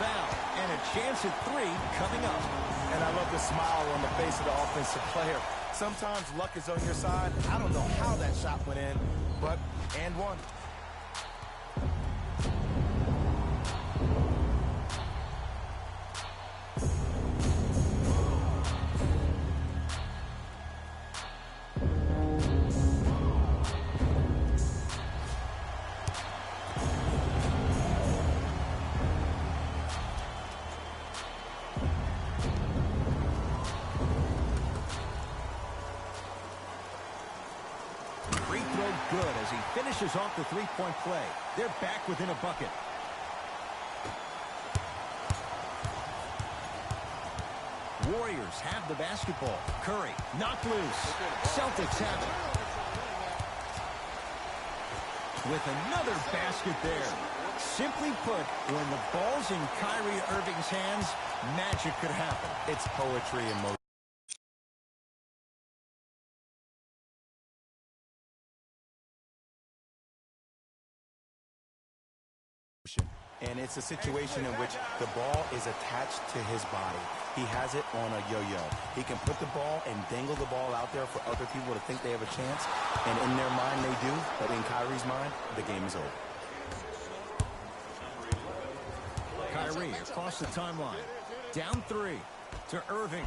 foul, and a chance at 3 coming up. And I love the smile on the face of the offensive player. Sometimes luck is on your side. I don't know how that shot went in, but and one. Good as he finishes off the three-point play. They're back within a bucket. Warriors have the basketball. Curry knocked loose. Celtics have it. With another basket there. Simply put, when the ball's in Kyrie Irving's hands, magic could happen. It's poetry in motion. And it's a situation in which the ball is attached to his body. He has it on a yo-yo. He can put the ball and dangle the ball out there for other people to think they have a chance. And in their mind, they do. But in Kyrie's mind, the game is over. Kyrie across the timeline. Down 3 to Irving.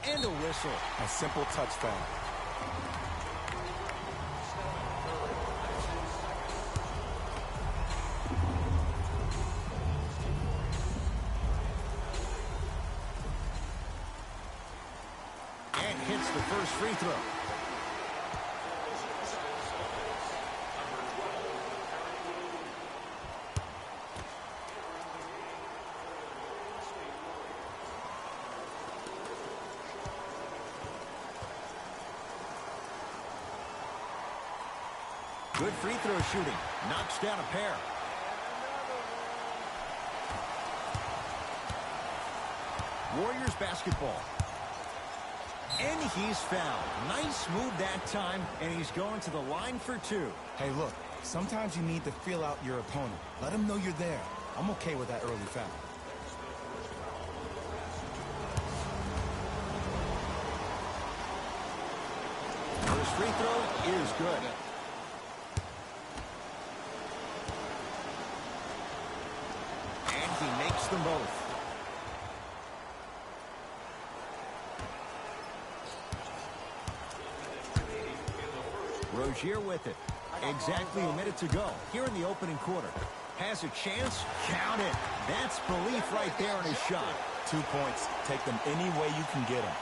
And a whistle. A simple touchdown. Hits the first free throw. Good free throw shooting. Knocks down a pair. Warriors basketball. And he's fouled. Nice move that time, and he's going to the line for 2. Hey, look, sometimes you need to feel out your opponent. Let him know you're there. I'm okay with that early foul. First free throw is good. And he makes them both. Rozier with it. Exactly a minute to go here in the opening quarter. Has a chance. Count it. That's belief right there on his shot. 2 points. Take them any way you can get them.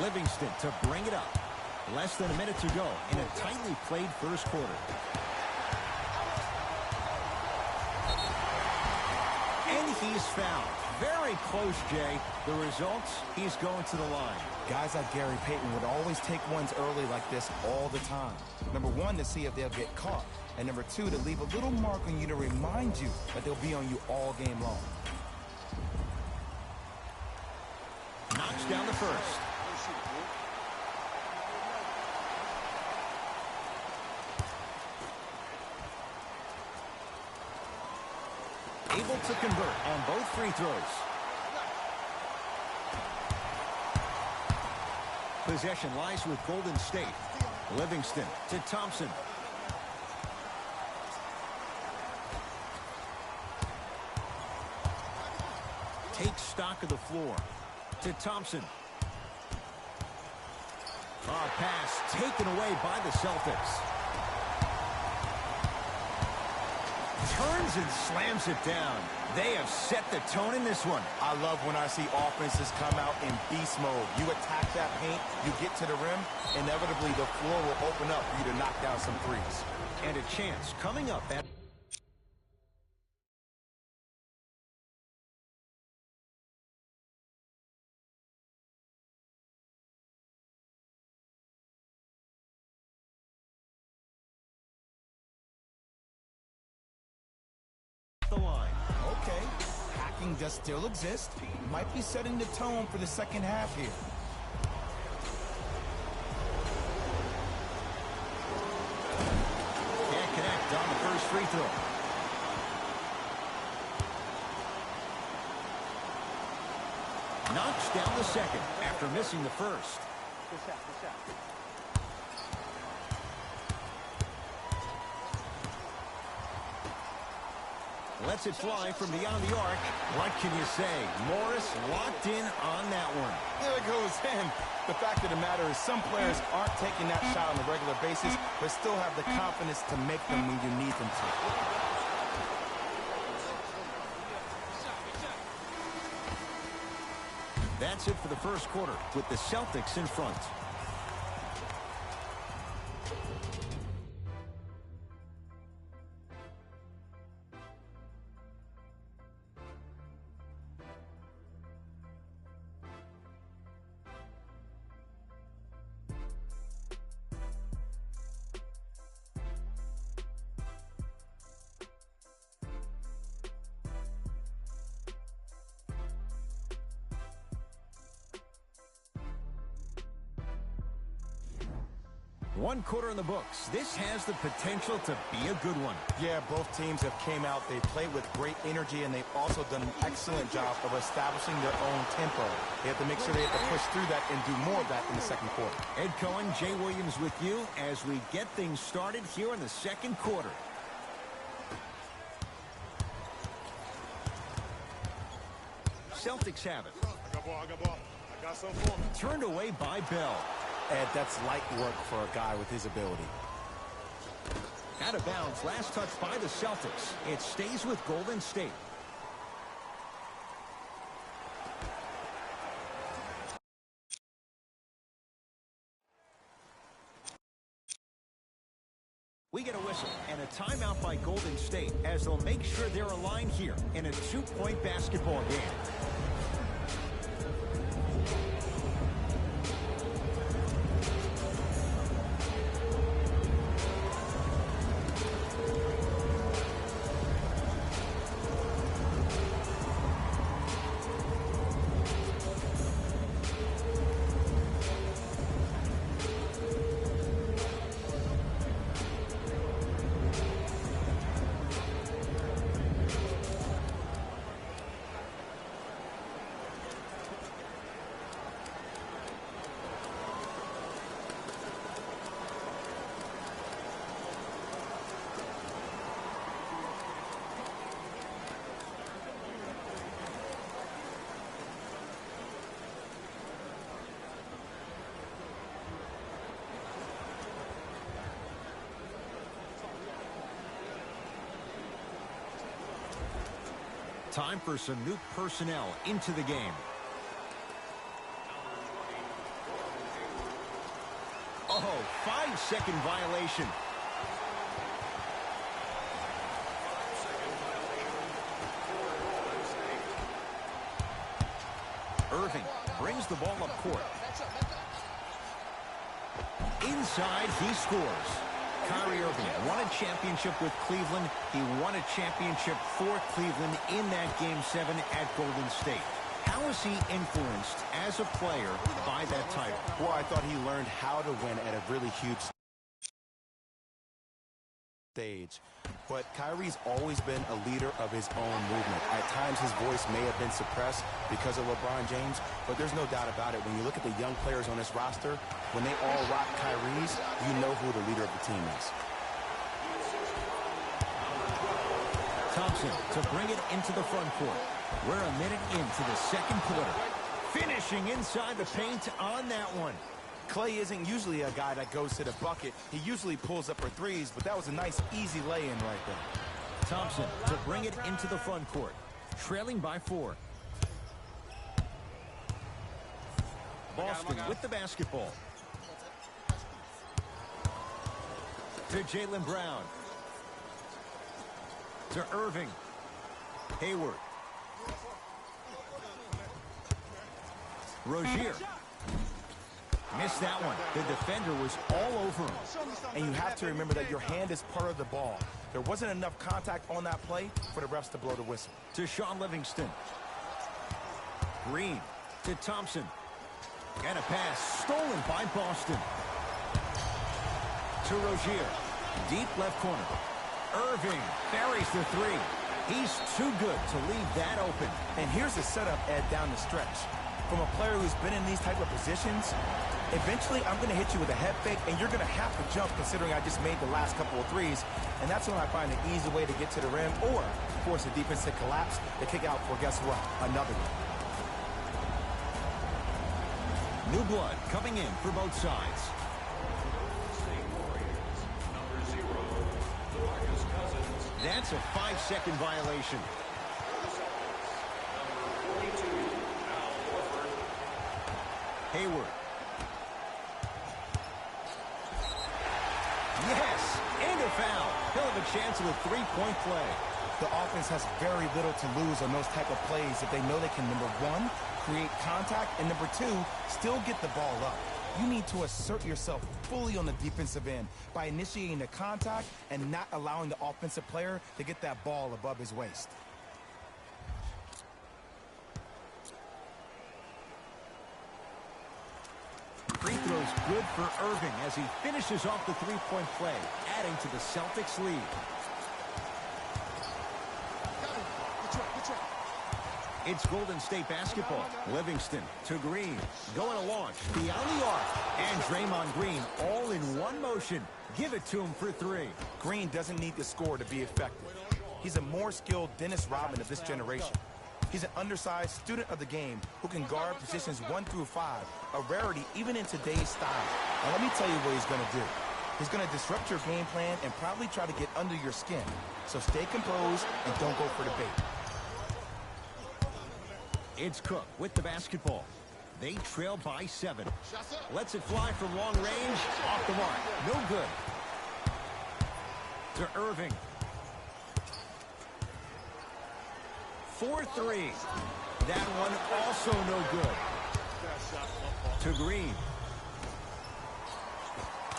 Livingston to bring it up. Less than a minute to go in a tightly played first quarter. And he's fouled. Very close, Jay. The results, he's going to the line. Guys like Gary Payton would always take ones early like this all the time. Number 1, to see if they'll get caught. And number 2, to leave a little mark on you to remind you that they'll be on you all game long. Knocks down the first. Able to convert on both free throws. Possession lies with Golden State. Livingston to Thompson. Takes stock of the floor. To Thompson. Pass taken away by the Celtics. Turns and slams it down. They have set the tone in this one. I love when I see offenses come out in beast mode. You attack that paint, you get to the rim, inevitably the floor will open up for you to knock down some threes. And a chance coming up at the line. Okay, hacking does still exist. Might be setting the tone for the second half here. first free throw. Knocks down the second after missing the first. Good shot, good shot. Lets it fly from beyond the arc. What can you say? Morris locked in on that one. There it goes in. The fact of the matter is some players aren't taking that shot on a regular basis, but still have the confidence to make them when you need them to. That's it for the first quarter with the Celtics in front. One quarter in the books. This has the potential to be a good one. Yeah, both teams have came out. They played with great energy, and they've also done an excellent job of establishing their own tempo. They have to make sure they have to push through that and do more of that in the second quarter. Ed Cohen, Jay Williams with you as we get things started here in the second quarter. Celtics have it. I got something for me. Turned away by Bell. Ed, that's light work for a guy with his ability. Out of bounds, last touch by the Celtics. It stays with Golden State. We get a whistle and a timeout by Golden State as they'll make sure they're aligned here in a two-point basketball game. Time for some new personnel into the game. Oh, 5-second violation. Irving brings the ball up court. Inside, he scores. Kyrie Irving won a championship with Cleveland. He won a championship for Cleveland in that Game 7 at Golden State. How is he influenced as a player by that title? Well, I thought he learned how to win at a really huge stage. But Kyrie's always been a leader of his own movement. At times, his voice may have been suppressed because of LeBron James, but there's no doubt about it. When you look at the young players on this roster, when they all rock Kyrie's, you know who the leader of the team is. Thompson to bring it into the front court. We're a minute into the second quarter. Finishing inside the paint on that one. Clay isn't usually a guy that goes to the bucket. He usually pulls up for threes, but that was a nice, easy lay-in right there. Thompson to bring it into the front court. Trailing by 4. Boston with the basketball. To Jaylen Brown. To Irving. Hayward. Rozier. Missed that one. The defender was all over him. And you have to remember that your hand is part of the ball. There wasn't enough contact on that play for the refs to blow the whistle. To Sean Livingston. Green to Thompson. And a pass stolen by Boston. To Rozier. Deep left corner. Irving buries the three. He's too good to leave that open. And here's the setup, Ed, down the stretch. From a player who's been in these type of positions, eventually I'm going to hit you with a head fake, and you're going to have to jump considering I just made the last couple of threes. And that's when I find an easy way to get to the rim or force the defense to collapse to kick out for, guess what, another one. New blood coming in for both sides. That's a 5-second violation. Hayward. Yes, and a foul. He'll have a chance at a three-point play. The offense has very little to lose on those type of plays if they know they can, number one, create contact, and number two, still get the ball up. You need to assert yourself fully on the defensive end by initiating the contact and not allowing the offensive player to get that ball above his waist. Free throw's good for Irving as he finishes off the three-point play, adding to the Celtics' lead. It's Golden State basketball. Livingston to Green. Going to launch beyond the arc. And Draymond Green all in one motion. Give it to him for three. Green doesn't need to score to be effective. He's a more skilled Dennis Rodman of this generation. He's an undersized student of the game who can guard positions 1 through 5, a rarity even in today's style. Now let me tell you what he's going to do. He's going to disrupt your game plan and probably try to get under your skin. So stay composed and don't go for the bait. It's Cook with the basketball. They trail by 7. Lets it fly from long range. Off the mark. No good. To Irving. 4-3. That one also no good. To Green.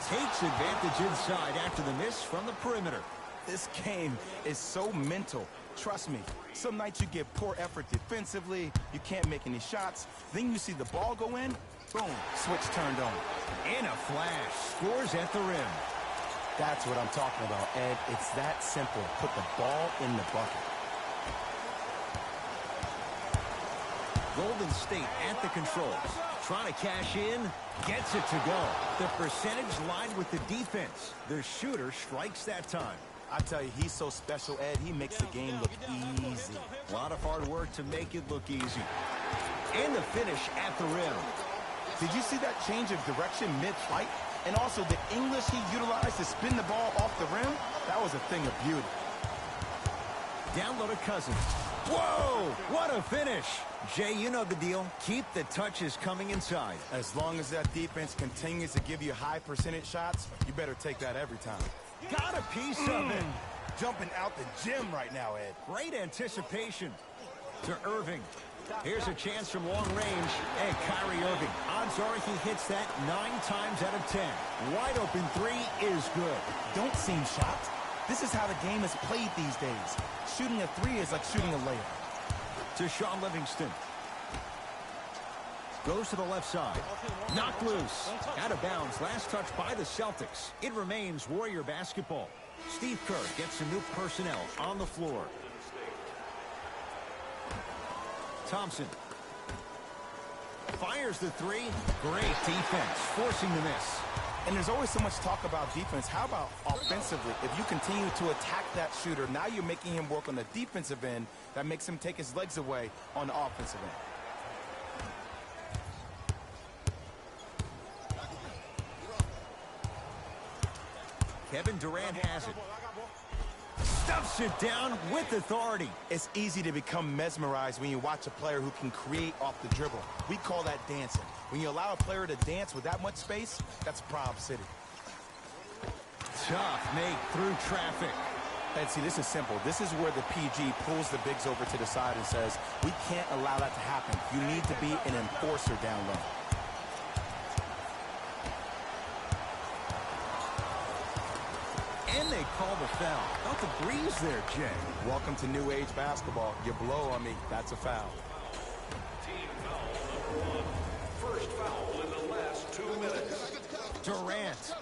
Takes advantage inside after the miss from the perimeter. This game is so mental. Trust me, some nights you get poor effort defensively, you can't make any shots, then you see the ball go in, boom, switch turned on. In a flash, scores at the rim. That's what I'm talking about, Ed. It's that simple. Put the ball in the bucket. Golden State at the controls. Trying to cash in, gets it to go. The percentage lined with the defense. The shooter strikes that time. I tell you, he's so special, Ed. He makes the game look easy. A lot of hard work to make it look easy. And the finish at the rim. Did you see that change of direction mid-flight? And also the English he utilized to spin the ball off the rim? That was a thing of beauty. Down low to Cousins. Whoa! What a finish! Jay, you know the deal. Keep the touches coming inside. As long as that defense continues to give you high percentage shots, you better take that every time. Got a piece of it. Jumping out the gym right now, Ed. Great anticipation. To Irving. Here's a chance from long range. And Kyrie Irving. Odds are he hits that 9 times out of 10. Wide open three is good. Don't seem shocked. This is how the game is played these days. Shooting a three is like shooting a layup. To Sean Livingston. Goes to the left side. Knocked loose. Out of bounds. Last touch by the Celtics. It remains Warrior basketball. Steve Kerr gets some new personnel on the floor. Thompson. Fires the three. Great defense. Forcing the miss. And there's always so much talk about defense. How about offensively? If you continue to attack that shooter, now you're making him work on the defensive end. That makes him take his legs away on the offensive end. Kevin Durant has it. Stuffs it down with authority. It's easy to become mesmerized when you watch a player who can create off the dribble. We call that dancing. When you allow a player to dance with that much space, that's Prob City. Tough make through traffic. And see, this is simple. This is where the PG pulls the bigs over to the side and says, we can't allow that to happen. You need to be an enforcer down low. And they call the foul. Felt the breeze there, Jay. Welcome to new age basketball. You blow on me, that's a foul. Team foul number 1. First foul in the last 2 minutes. Durant.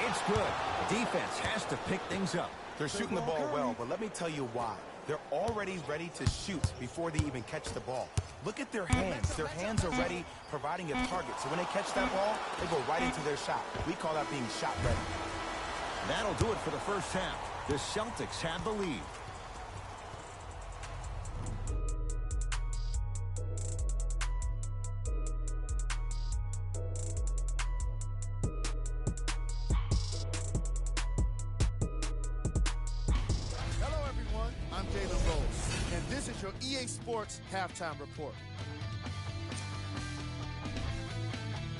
It's good. Defense has to pick things up. They're shooting the ball well, but let me tell you why. They're already ready to shoot before they even catch the ball. Look at their hands. Their hands are ready, providing a target. So when they catch that ball, they go right into their shot. We call that being shot ready. That'll do it for the first half. The Celtics have the lead. This is your EA Sports Halftime Report.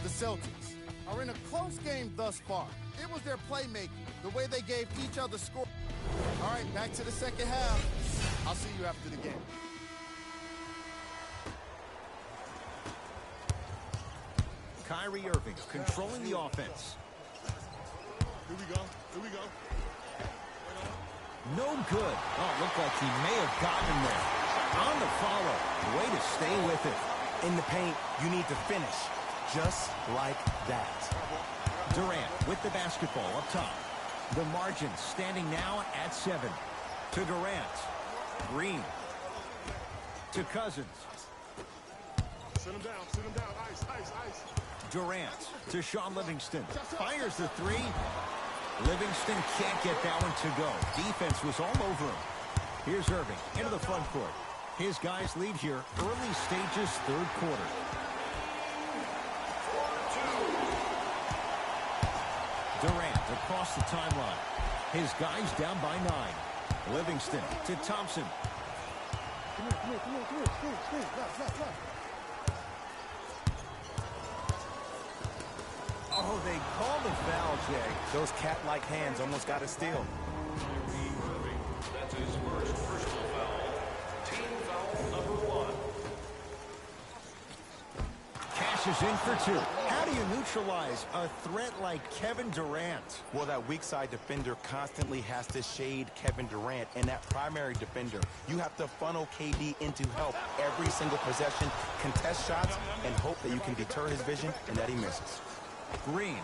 The Celtics are in a close game thus far. It was their playmaking, the way they gave each other score. All right, back to the second half. I'll see you after the game. Kyrie Irving controlling the offense. Here we go. Here we go. No good. Oh, it looked like he may have gotten him there. On the follow. Way to stay with it. In the paint, you need to finish. Just like that. Durant with the basketball up top. The margin standing now at 7. To Durant. Green. To Cousins. Sit him down. Sit him down. Ice, ice, ice. Durant to Sean Livingston. Fires the 3. Livingston can't get that one to go. Defense was all over him. Here's Irving into the front court. His guys lead here early stages, third quarter. Durant across the timeline. His guys down by 9. Livingston to Thompson. Come here. Left. Oh, they called the foul, Jay. Those cat-like hands almost got a steal. That's his first personal foul. Team foul number 1. Cashes in for 2. How do you neutralize a threat like Kevin Durant? Well, that weak side defender constantly has to shade Kevin Durant, and that primary defender, you have to funnel KD into help every single possession, contest shots, and hope that you can deter his vision and that he misses. Green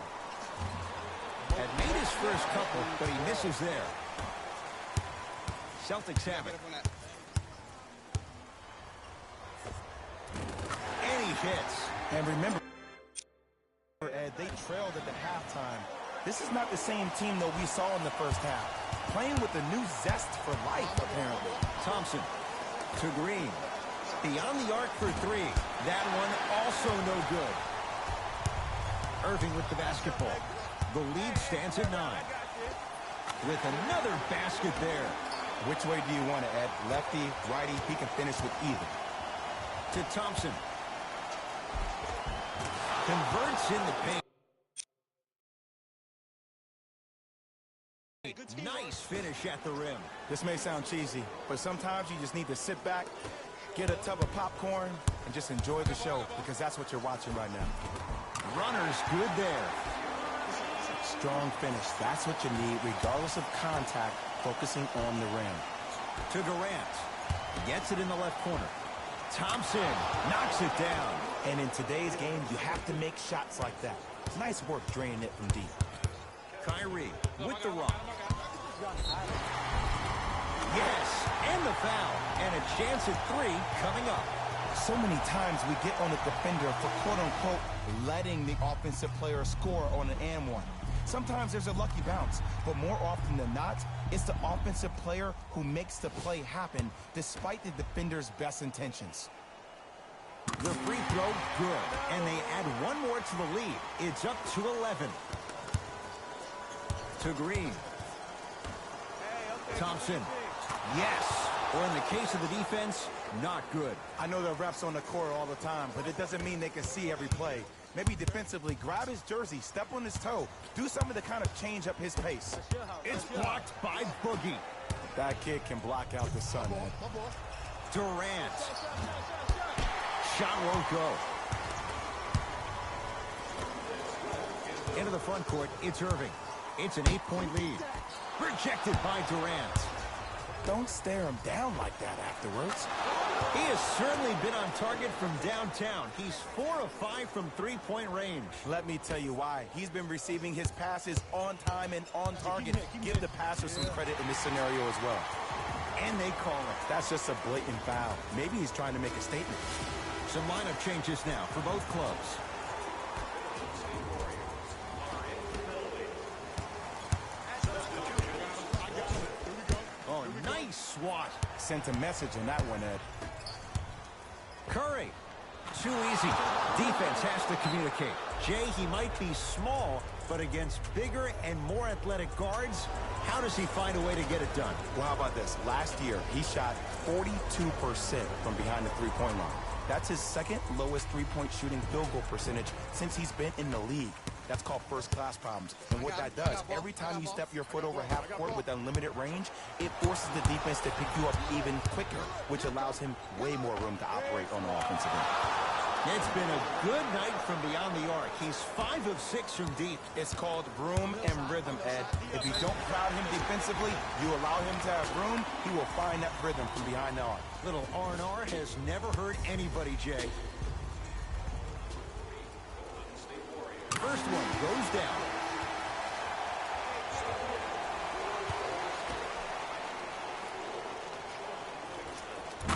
had made his first couple, but he misses there. Celtics have it. And he hits. And remember, Ed, they trailed at the halftime. This is not the same team that we saw in the first half. Playing with a new zest for life, apparently. Thompson to Green. Beyond the arc for 3. That one also no good. Irving with the basketball. The lead stands at 9. With another basket there. Which way do you want it, Ed? Lefty, righty, he can finish with either. To Thompson. Converts in the paint. Nice finish at the rim. This may sound cheesy, but sometimes you just need to sit back, get a tub of popcorn, and just enjoy the show, because that's what you're watching right now. Runner's good there. Strong finish. That's what you need, regardless of contact, focusing on the rim. To Durant. Gets it in the left corner. Thompson knocks it down. And in today's game, you have to make shots like that. Nice work draining it from deep. Kyrie with the rock. Yes, and the foul. And a chance at 3 coming up. So many times we get on the defender for quote-unquote letting the offensive player score on an and one. Sometimes there's a lucky bounce, but more often than not, it's the offensive player who makes the play happen despite the defender's best intentions. The free throw, good. And they add one more to the lead. It's up to 11. To Green. Thompson. Yes. Or in the case of the defense, not good. I know the refs on the court all the time, but it doesn't mean they can see every play. Maybe defensively, grab his jersey, step on his toe, do something to kind of change up his pace. It's blocked by Boogie. That kid can block out the sun, man. Durant. Shot won't go. Into the front court, it's Irving. It's an 8-point lead. Rejected by Durant. Don't stare him down like that afterwards. He has certainly been on target from downtown. He's 4 of 5 from three-point range. Let me tell you why. He's been receiving his passes on time and on target. Give the passer some credit in this scenario as well. And they call it. That's just a blatant foul. Maybe he's trying to make a statement. Some lineup changes now for both clubs. Oh, nice swat. Sent a message in that one, Ed. Curry. Too easy. Defense has to communicate. Jay, he might be small, but against bigger and more athletic guards, how does he find a way to get it done? Well, how about this? Last year, he shot 42% from behind the three-point line. That's his second lowest three-point shooting field goal percentage since he's been in the league. That's called first-class problems. And what that does, every time you step your foot over half court with unlimited range, it forces the defense to pick you up even quicker, which allows him way more room to operate on the offensive end. It's been a good night from beyond the arc. He's 5 of 6 from deep. It's called room and rhythm, Ed. If you don't crowd him defensively, you allow him to have room, he will find that rhythm from behind the arc. Little R&R has never hurt anybody, Jay. First one goes down.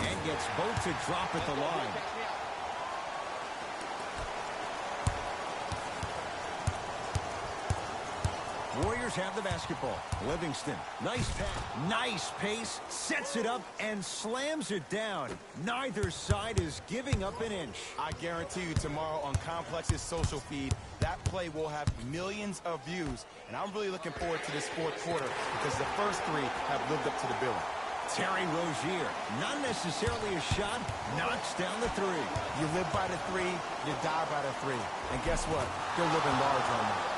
And gets both to drop at the line. Warriors have the basketball. Livingston, nice pass, nice pace, sets it up and slams it down. Neither side is giving up an inch. I guarantee you tomorrow on Complex's social feed, that play will have millions of views. And I'm really looking forward to this fourth quarter because the first three have lived up to the billing. Terry Rozier, not necessarily a shot, knocks down the three. You live by the three, you die by the three. And guess what? They're living large on that.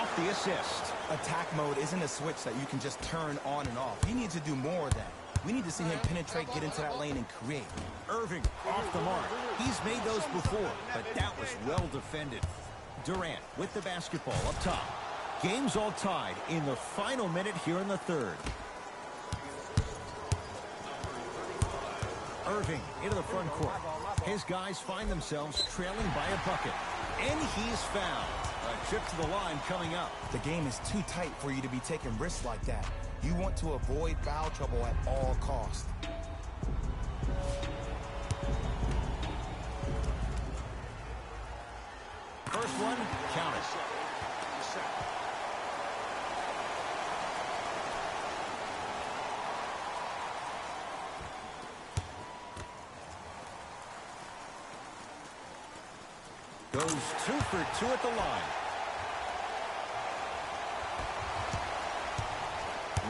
Off the assist. Attack mode isn't a switch that you can just turn on and off. He needs to do more of that. We need to see him penetrate, get into that lane, and create. Irving off the mark. He's made those before, but that was well defended. Durant with the basketball up top. Game's all tied in the final minute here in the third. Irving into the front court. His guys find themselves trailing by a bucket. And he's fouled. A trip to the line coming up. The game is too tight for you to be taking risks like that. You want to avoid foul trouble at all costs. First one, count it. Goes 2 for 2 at the line.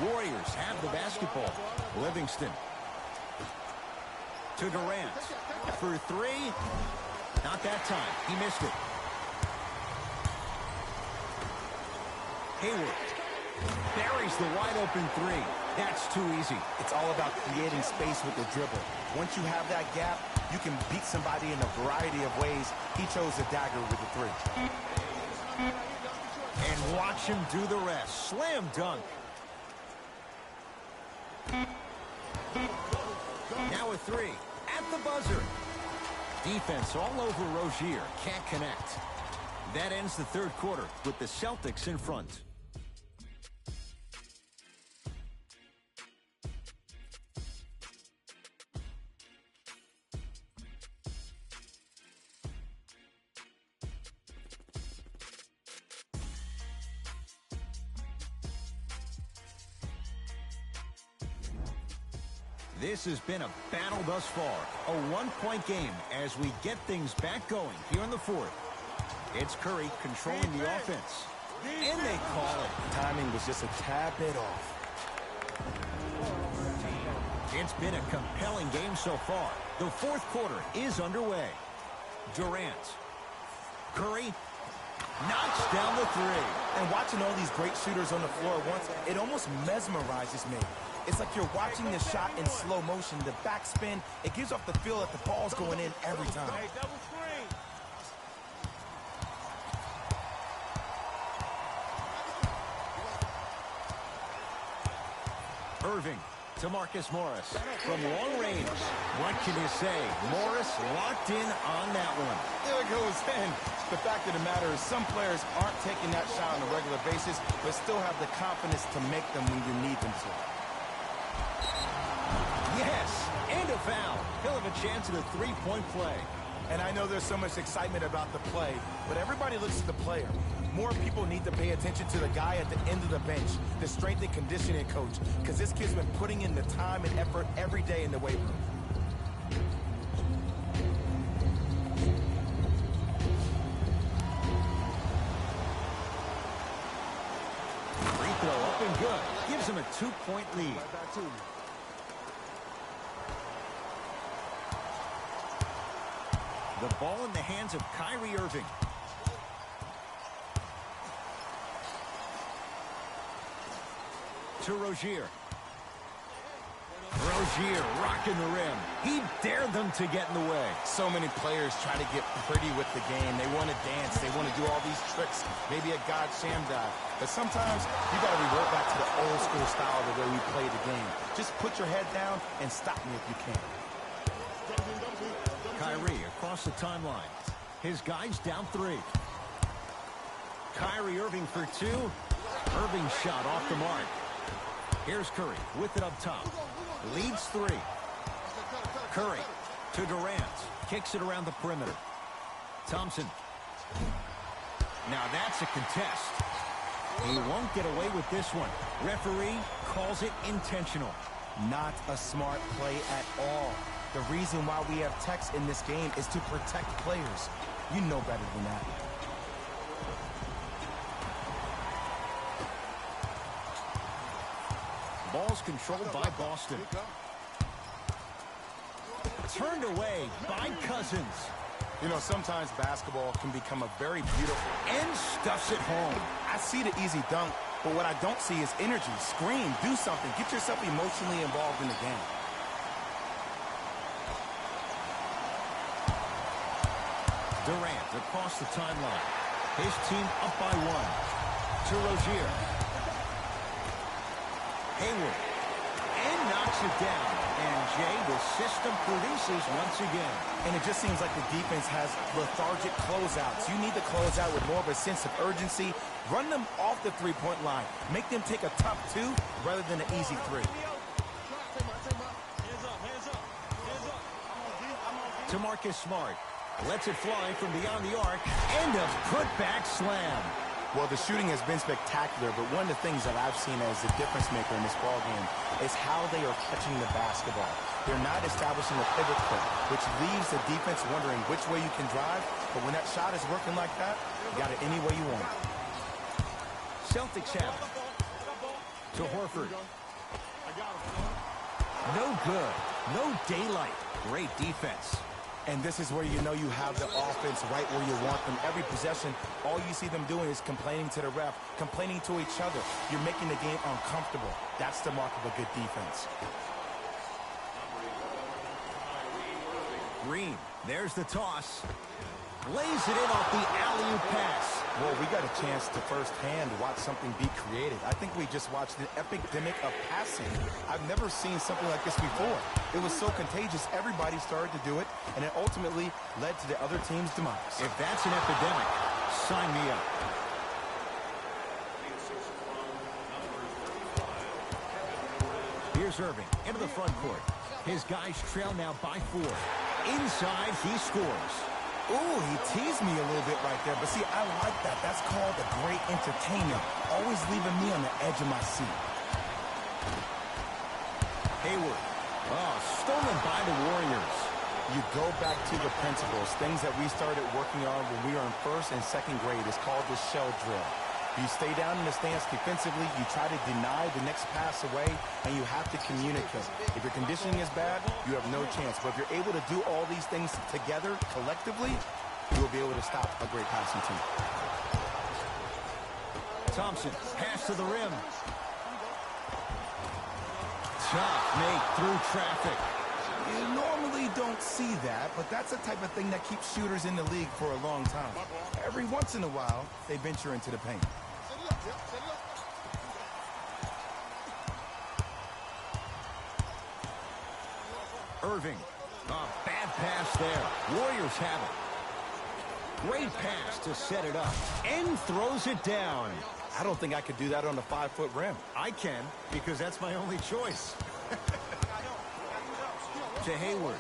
Warriors have the basketball. Livingston. To Durant. For 3. Not that time. He missed it. Hayward. Buries the wide open 3. That's too easy. It's all about creating space with the dribble. Once you have that gap, you can beat somebody in a variety of ways. He chose the dagger with the 3. And watch him do the rest. Slam dunk. Now a 3. At the buzzer. Defense all over Rozier. Can't connect. That ends the third quarter with the Celtics in front. This has been a battle thus far. A one-point game as we get things back going here in the fourth. It's Curry controlling the offense. And they call it. Timing was just a tad bit off. It's been a compelling game so far. The fourth quarter is underway. Durant. Curry knocks down the 3. And watching all these great shooters on the floor at once, it almost mesmerizes me. It's like you're watching the shot in slow motion. The backspin, it gives off the feel that the ball's going in every time. Hey, double screen. Irving to Marcus Morris from long range. What can you say? Morris locked in on that one. There it goes in. The fact of the matter is some players aren't taking that shot on a regular basis, but still have the confidence to make them when you need them to. Yes, and a foul. He'll have a chance at a three-point play. And I know there's so much excitement about the play, but everybody looks at the player. More people need to pay attention to the guy at the end of the bench, the strength and conditioning coach, because this kid's been putting in the time and effort every day in the weight room. Free throw up and good. Gives him a 2-point lead. The ball in the hands of Kyrie Irving. To Rozier. Rozier rocking the rim. He dared them to get in the way. So many players try to get pretty with the game. They want to dance. They want to do all these tricks. Maybe a God sham dive. But sometimes you got to revert back to the old school style, the way we play the game. Just put your head down and stop me if you can. Kyrie across the timeline. His guys down 3. Kyrie Irving for 2. Irving shot off the mark. Here's Curry with it up top. Leads 3. Curry to Durant. Kicks it around the perimeter. Thompson. Now that's a contest. He won't get away with this one. Referee calls it intentional. Not a smart play at all. The reason why we have techs in this game is to protect players. You know better than that. Ball's controlled by Boston. Turned away by Cousins. You know, sometimes basketball can become a very beautiful... And stuffs it home. I see the easy dunk, but what I don't see is energy. Scream, do something. Get yourself emotionally involved in the game. Durant across the timeline. His team up by 1. To Rozier. Hayward. And knocks it down. And Jay, the system produces once again. And it just seems like the defense has lethargic closeouts. You need to close out with more of a sense of urgency. Run them off the three-point line. Make them take a tough 2 rather than an easy 3. To Marcus Smart. Lets it fly from beyond the arc. And a putback slam. Well, the shooting has been spectacular, but one of the things that I've seen as the difference maker in this ballgame is how they are catching the basketball. They're not establishing a pivot foot, which leaves the defense wondering which way you can drive. But when that shot is working like that, you got it any way you want it. Celtics have it. To Horford. No good. No daylight. Great defense. And this is where you know you have the offense right where you want them. Every possession, all you see them doing is complaining to the ref, complaining to each other. You're making the game uncomfortable. That's the mark of a good defense. Green, there's the toss. Lays it in off the alley-oop pass. Well, we got a chance to firsthand watch something be created. I think we just watched an epidemic of passing. I've never seen something like this before. It was so contagious, everybody started to do it, and it ultimately led to the other team's demise. If that's an epidemic, sign me up. Here's Irving into the front court. His guys trail now by 4. Inside, he scores. Ooh, he teased me a little bit right there. But see, I like that. That's called a great entertainer. Always leaving me on the edge of my seat. Hayward. Oh, stolen by the Warriors. You go back to the principles, things that we started working on when we were in 1st and 2nd grade. It's called the shell drill. You stay down in the stance defensively, you try to deny the next pass away, and you have to communicate. If your conditioning is bad, you have no chance. But if you're able to do all these things together, collectively, you will be able to stop a great passing team. Thompson, pass to the rim. Tough make through traffic. You normally don't see that, but that's the type of thing that keeps shooters in the league for a long time. Every once in a while, they venture into the paint. Irving. Bad pass there. Warriors have it. Great pass to set it up. And throws it down. I don't think I could do that on a 5-foot rim. I can, because that's my only choice. To Hayward.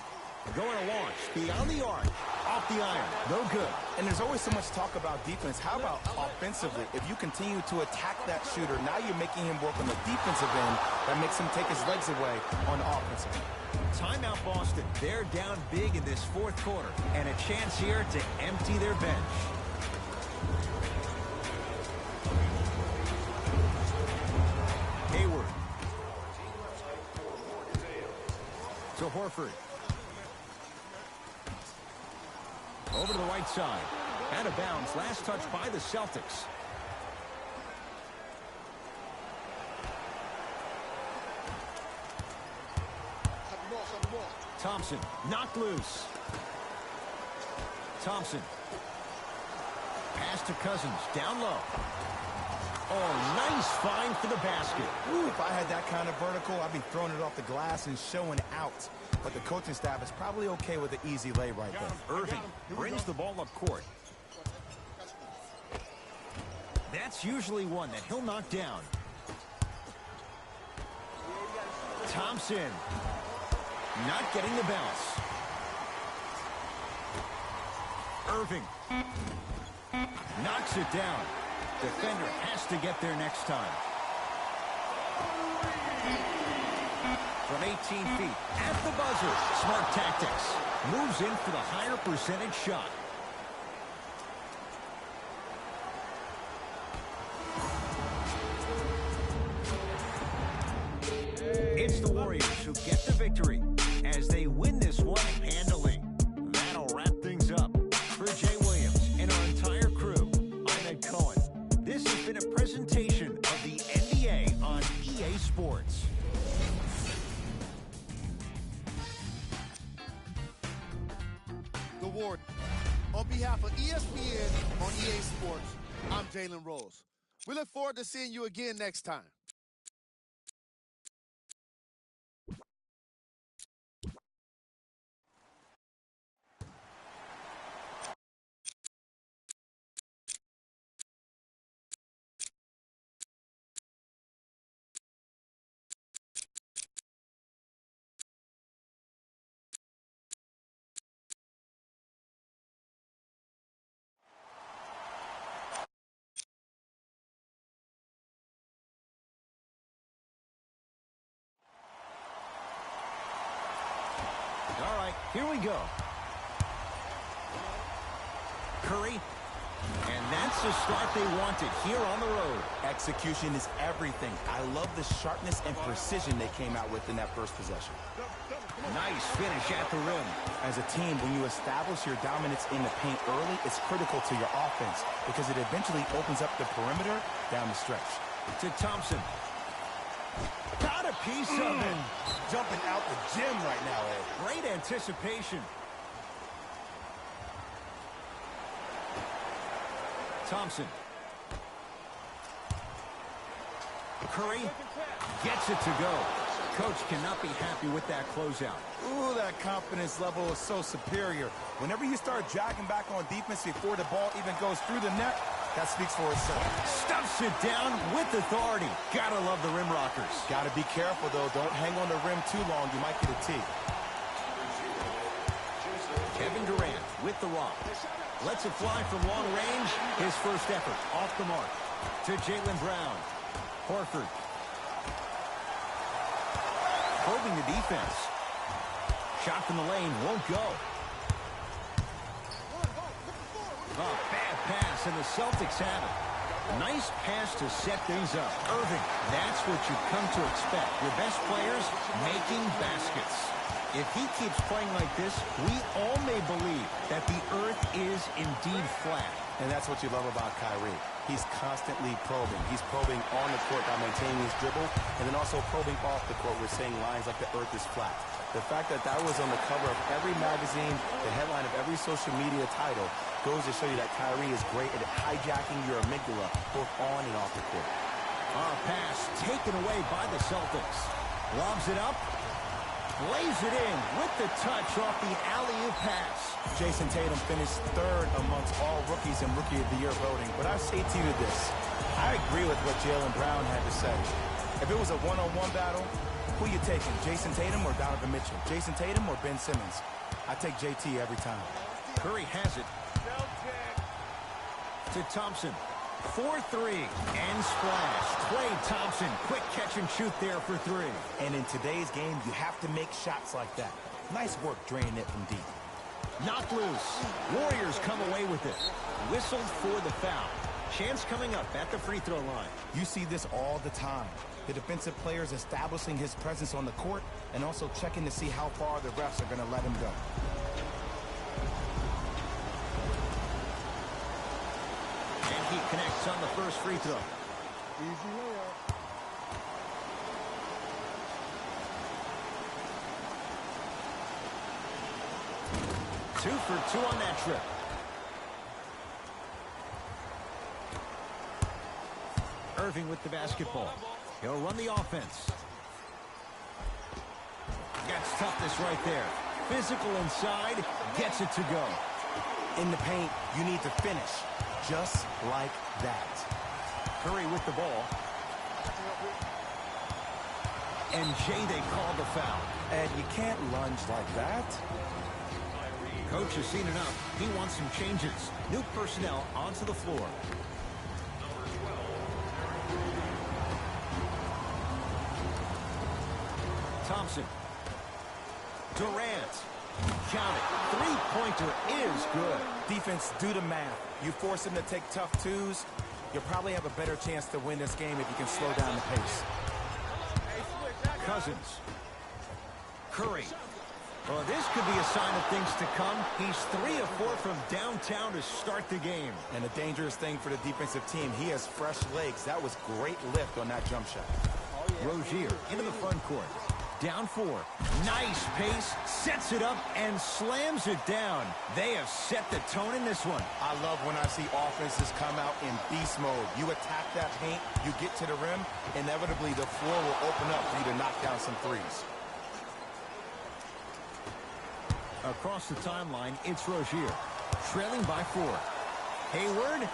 Going to launch. Beyond the arc. Off the iron. No good. And there's always so much talk about defense. How about offensively? If you continue to attack that shooter, now you're making him work on the defensive end. That makes him take his legs away on the offensive end. Timeout Boston. They're down big in this fourth quarter. And a chance here to empty their bench. Hayward. To Horford. Over to the right side. Out of bounds. Last touch by the Celtics. Thompson knocked loose. Thompson. Pass to Cousins. Down low. Oh, nice find for the basket. Ooh, if I had that kind of vertical, I'd be throwing it off the glass and showing out. But the coaching staff is probably okay with an easy lay right there. Irving brings the ball up court. That's usually one that he'll knock down. Thompson. Not getting the bounce. Irving. Knocks it down. Defender has to get there next time. From 18 feet. At the buzzer. Smart tactics. Moves in for the higher percentage shot. It's the Warriors who get the victory as they win this one handily. That'll wrap things up. For Jay Williams and our entire crew, I'm Ed Cohen. This has been a presentation of the NBA on EA Sports. The Ward. On behalf of ESPN on EA Sports, I'm Jalen Rose. We look forward to seeing you again next time. All right, here we go. Curry. And that's the start they wanted here on the road. Execution is everything. I love the sharpness and precision they came out with in that first possession. Nice finish at the rim. As a team, when you establish your dominance in the paint early, it's critical to your offense because it eventually opens up the perimeter down the stretch. To Thompson. Got a piece of it. Jumping out the gym right now, Ed. Great anticipation. Thompson. Curry gets it to go. Coach cannot be happy with that closeout. Ooh, that confidence level is so superior. Whenever you start jogging back on defense before the ball even goes through the net, that speaks for itself. Stuffs it down with authority. Gotta love the rim rockers. Gotta be careful, though. Don't hang on the rim too long. You might get a tee. Kevin Durant with the rock. Lets it fly from long range. His first effort off the mark. To Jaylen Brown. Horford. Probing the defense. Shot from the lane won't go. Oh, bad pass, and the Celtics have it. Nice pass to set things up. Irving, that's what you've come to expect. Your best players making baskets. If he keeps playing like this, we all may believe that the earth is indeed flat. And that's what you love about Kyrie. He's constantly probing. He's probing on the court by maintaining his dribble, and then also probing off the court with saying lines like the earth is flat. The fact that that was on the cover of every magazine, the headline of every social media title, goes to show you that Kyrie is great at hijacking your amygdala, both on and off the court. Pass taken away by the Celtics. Lobs it up. Lays it in with the touch off the alley-oop pass. Jason Tatum finished third amongst all rookies in Rookie of the Year voting. But I say to you this, I agree with what Jaylen Brown had to say. If it was a one-on-one battle, who you taking, Jason Tatum or Donovan Mitchell? Jason Tatum or Ben Simmons? I take JT every time. Curry has it. To Thompson. 4-3 and splash. Klay Thompson, quick catch and shoot there for three. And in today's game, you have to make shots like that. Nice work draining it from deep. Knocked loose. Warriors come away with it. Whistled for the foul. Chance coming up at the free throw line. You see this all the time. The defensive players establishing his presence on the court and also checking to see how far the refs are going to let him go. And he connects on the first free throw. Easy layup. Two for two on that trip. Irving with the basketball. He'll run the offense. Gets toughness right there. Physical inside. Gets it to go. In the paint, you need to finish just like that. Curry with the ball. And Jay, they call the foul. Ed, you can't lunge like that. Coach has seen enough. He wants some changes. New personnel onto the floor. Thompson. Durant. Count it. Three-pointer is good. Defense, do the math. You force him to take tough twos, you'll probably have a better chance to win this game if you can slow down the pace. Cousins. Curry. Well, this could be a sign of things to come. He's 3 of 4 from downtown to start the game. And a dangerous thing for the defensive team, he has fresh legs. That was great lift on that jump shot. Rozier into the front court. Down 4. Nice pace. Sets it up and slams it down. They have set the tone in this one. I love when I see offenses come out in beast mode. You attack that paint, you get to the rim, inevitably the floor will open up for you to knock down some threes. Across the timeline, it's Rozier. Trailing by 4. Hayward.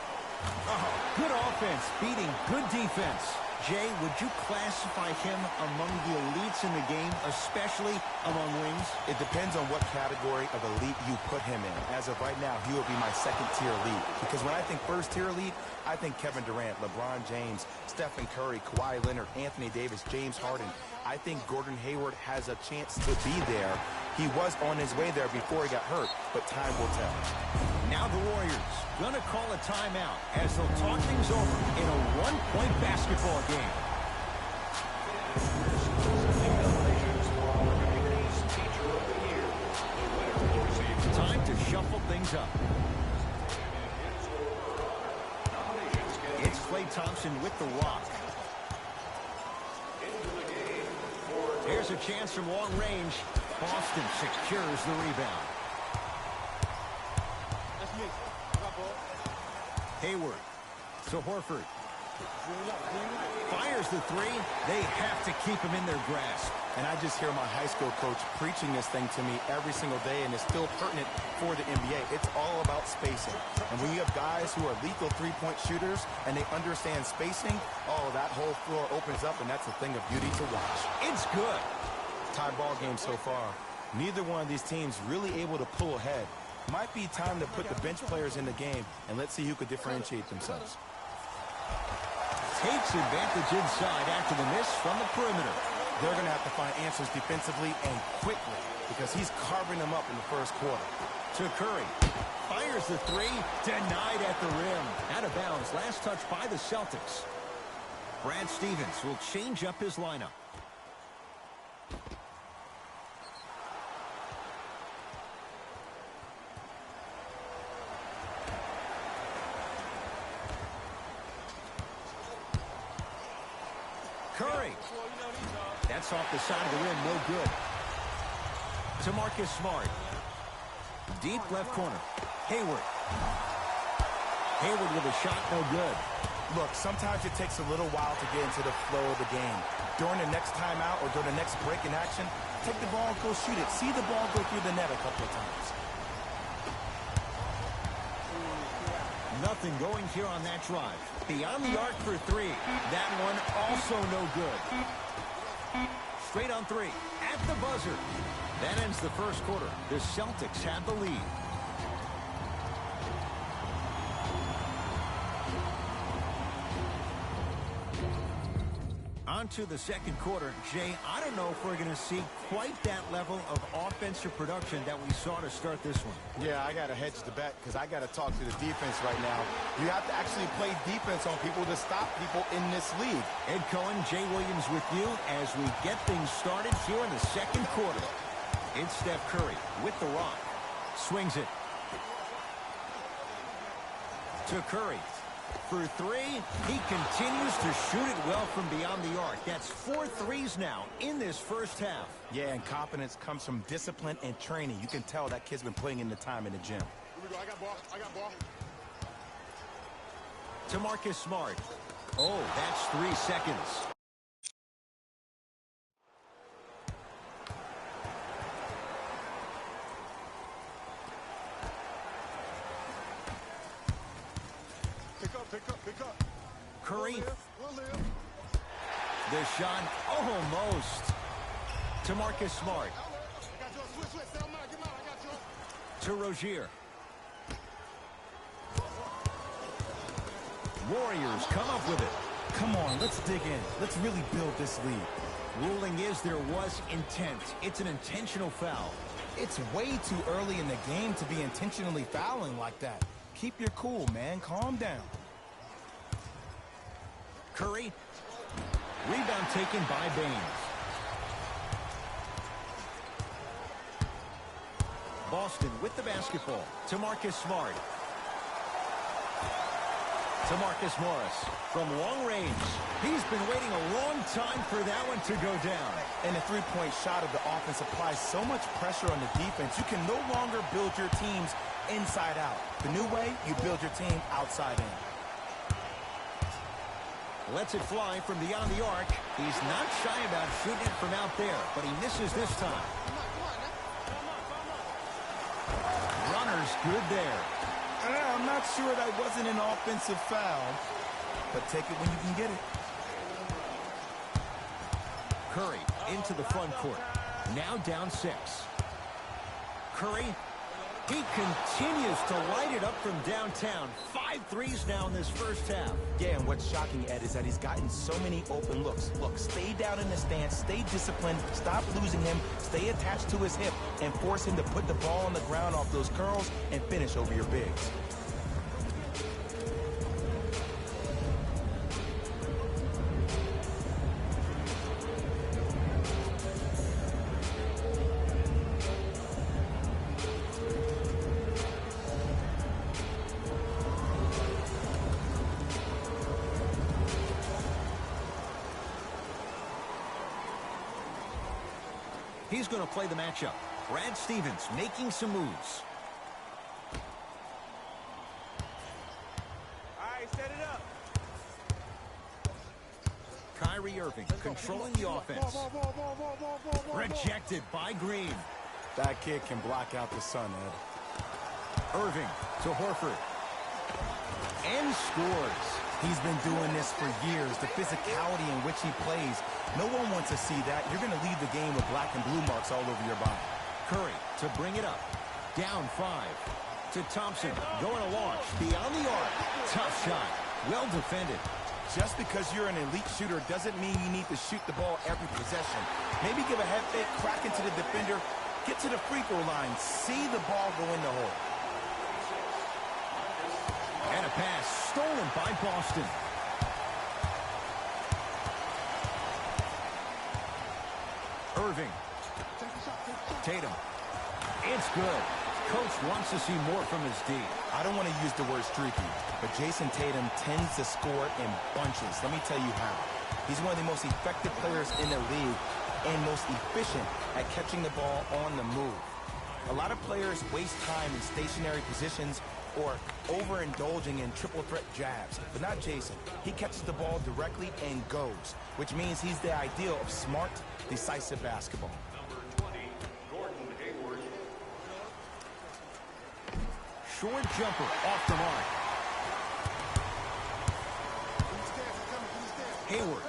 Oh, good offense, beating good defense. Jay, would you classify him among the elites in the game, especially among wings? It depends on what category of elite you put him in. As of right now, he would be my second-tier elite. Because when I think first-tier elite, I think Kevin Durant, LeBron James, Stephen Curry, Kawhi Leonard, Anthony Davis, James Harden. I think Gordon Hayward has a chance to be there. He was on his way there before he got hurt, but time will tell. Now the Warriors gonna call a timeout as they'll talk things over in a one-point basketball game. Time to shuffle things up. It's Klay Thompson with the rock. Here's a chance from long range. Boston secures the rebound. Hayward to Horford. Fires the 3. They have to keep him in their grasp. And I just hear my high school coach preaching this thing to me every single day, and it's still pertinent for the NBA. It's all about spacing. And when you have guys who are lethal three-point shooters and they understand spacing, oh, that whole floor opens up, and that's a thing of beauty to watch. It's good. Tie ball game so far. Neither one of these teams really able to pull ahead. Might be time to put the bench players in the game, and let's see who could differentiate themselves. Takes advantage inside after the miss from the perimeter. They're going to have to find answers defensively and quickly because he's carving them up in the first quarter. To Curry. Fires the 3. Denied at the rim. Out of bounds. Last touch by the Celtics. Brad Stevens will change up his lineup. Curry. That's off the side of the rim, no good. To Marcus Smart. Deep left corner. Hayward. Hayward with a shot, no good. Look, sometimes it takes a little while to get into the flow of the game. During the next timeout or during the next break in action, take the ball and go shoot it. See the ball go through the net a couple of times. Nothing going here on that drive. Beyond the arc for three. That one also no good. Straight on three. At the buzzer. That ends the first quarter. The Celtics have the lead. On to the second quarter. Jay, I don't know if we're going to see quite that level of offensive production that we saw to start this one. Yeah, I got to hedge the bet because I got to talk to the defense right now. You have to actually play defense on people to stop people in this league. Ed Cohen, Jay Williams with you as we get things started here in the second quarter. It's Steph Curry with the rock. Swings it to Curry. For three, he continues to shoot it well from beyond the arc. That's 4 threes now in this first half. Yeah, and confidence comes from discipline and training. You can tell that kid's been putting in the time in the gym. Here we go. I got ball. I got ball. To Marcus Smart. Oh, that's 3 seconds. Pick up. Curry. We'll live. The shot almost. To Marcus Smart. I got yours. Switch. Stay on mine. Get mine. I got yours. To Rozier. Warriors come up with it. Come on, let's dig in. Let's really build this lead. Ruling is there was intent. It's an intentional foul. It's way too early in the game to be intentionally fouling like that. Keep your cool, man. Calm down. Curry. Rebound taken by Baines. Boston with the basketball. To Marcus Smart. To Marcus Morris. From long range. He's been waiting a long time for that one to go down. And the three-point shot of the offense applies so much pressure on the defense. You can no longer build your teams inside out. The new way, you build your team outside in. Lets it fly from beyond the arc. He's not shy about shooting it from out there, but he misses this time. Runner's good there. I'm not sure that wasn't an offensive foul, but take it when you can get it. Curry into the front court. Now down 6. Curry. He continues to light it up from downtown. 5 threes now in this first half. Yeah, and what's shocking, Ed, is that he's gotten so many open looks. Look, stay down in the stance, stay disciplined, stop losing him, stay attached to his hip, and force him to put the ball on the ground off those curls and finish over your bigs. He's going to play the matchup. Brad Stevens making some moves. All right, set it up. Kyrie Irving controlling the offense. Rejected by Green. That kid can block out the sun, Ed. Irving to Horford. And scores. He's been doing this for years. The physicality in which he plays. No one wants to see that. You're going to leave the game with black and blue marks all over your body. Curry to bring it up. Down 5. To Thompson. Going to launch. Beyond the arc. Tough shot. Well defended. Just because you're an elite shooter doesn't mean you need to shoot the ball every possession. Maybe give a head fake, crack into the defender, get to the free throw line, see the ball go in the hole. And a pass stolen by Boston. Irving. Tatum. It's good. Coach wants to see more from his D. I don't want to use the word streaky, but Jason Tatum tends to score in bunches. Let me tell you how. He's one of the most effective players in the league and most efficient at catching the ball on the move. A lot of players waste time in stationary positions or overindulging in triple threat jabs, but not Jason. He catches the ball directly and goes, which means he's the ideal of smart, decisive basketball. Short jumper off the mark. Hayward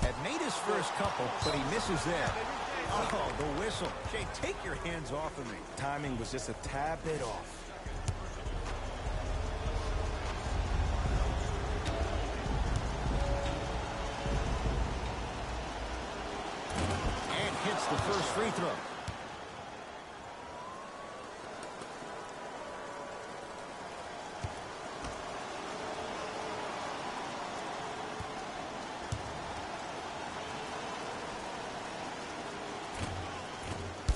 had made his first couple, but he misses there. Oh, the whistle. Jay, take your hands off of me. Timing was just a tad bit off. And hits the first free throw.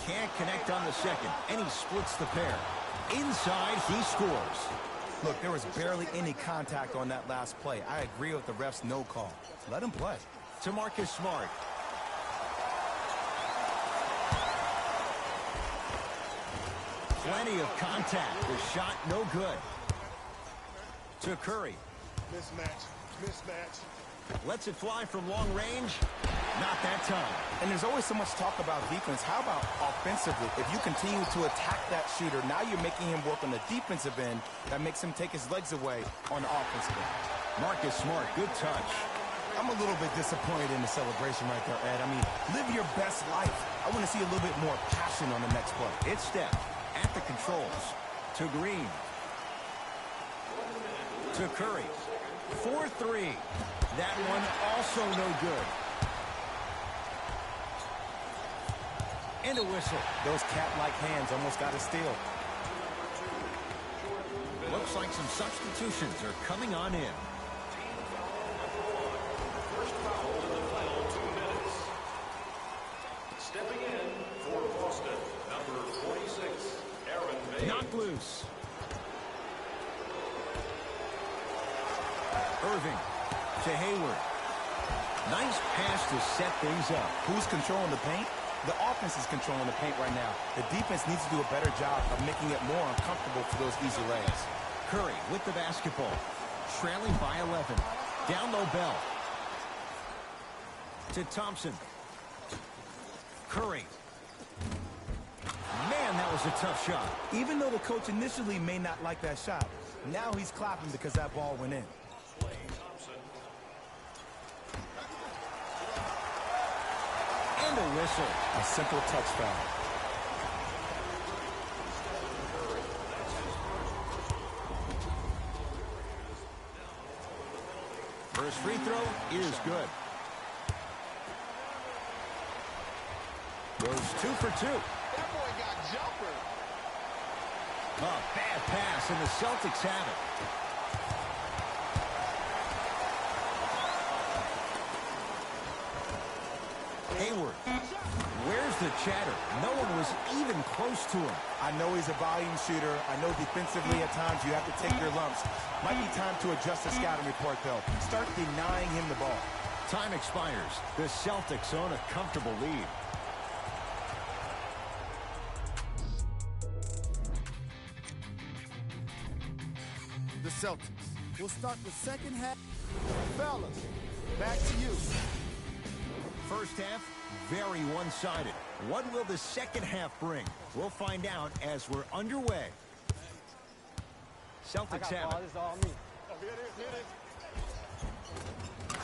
Can't connect on the second, and he splits the pair. Inside, he scores. Look, there was barely any contact on that last play. I agree with the ref's no call. Let him play. To Marcus Smart. Plenty of contact. The shot no good. To Curry. Mismatch. Lets it fly from long range. Not that time. And there's always so much talk about defense. How about offensively? If you continue to attack that shooter, now you're making him work on the defensive end. That makes him take his legs away on the offensive end. Marcus Smart, good touch. I'm a little bit disappointed in the celebration right there, Ed. I mean, live your best life. I want to see a little bit more passion on the next play. It's Steph at the controls. To Green. To Curry. 4-3. That one also no good. And a whistle. Those cat-like hands almost got a steal. Looks like some substitutions are coming on in. First foul in the final 2 minutes. Stepping in for Boston, number 46, Aaron Bay. Knocked loose. Irving to Hayward. Nice pass to set things up. Who's controlling the paint? The offense is controlling the paint right now. The defense needs to do a better job of making it more uncomfortable for those easy layups. Curry with the basketball. Trailing by 11. Down low Bell. To Thompson. Curry. Man, that was a tough shot. Even though the coach initially may not like that shot, now he's clapping because that ball went in. And a whistle. A simple touch foul. First free throw is good. Goes 2 for 2. That boy got jumper. A bad pass, and the Celtics have it. Hayward. Where's the chatter? No one was even close to him. I know he's a volume shooter. I know defensively at times you have to take your lumps. Might be time to adjust the scouting report, though. Start denying him the ball. Time expires. The Celtics own a comfortable lead. The Celtics will start the second half. Fellas, back to you. First half, very one-sided. What will the second half bring? We'll find out as we're underway. Celtics have it. This is all me.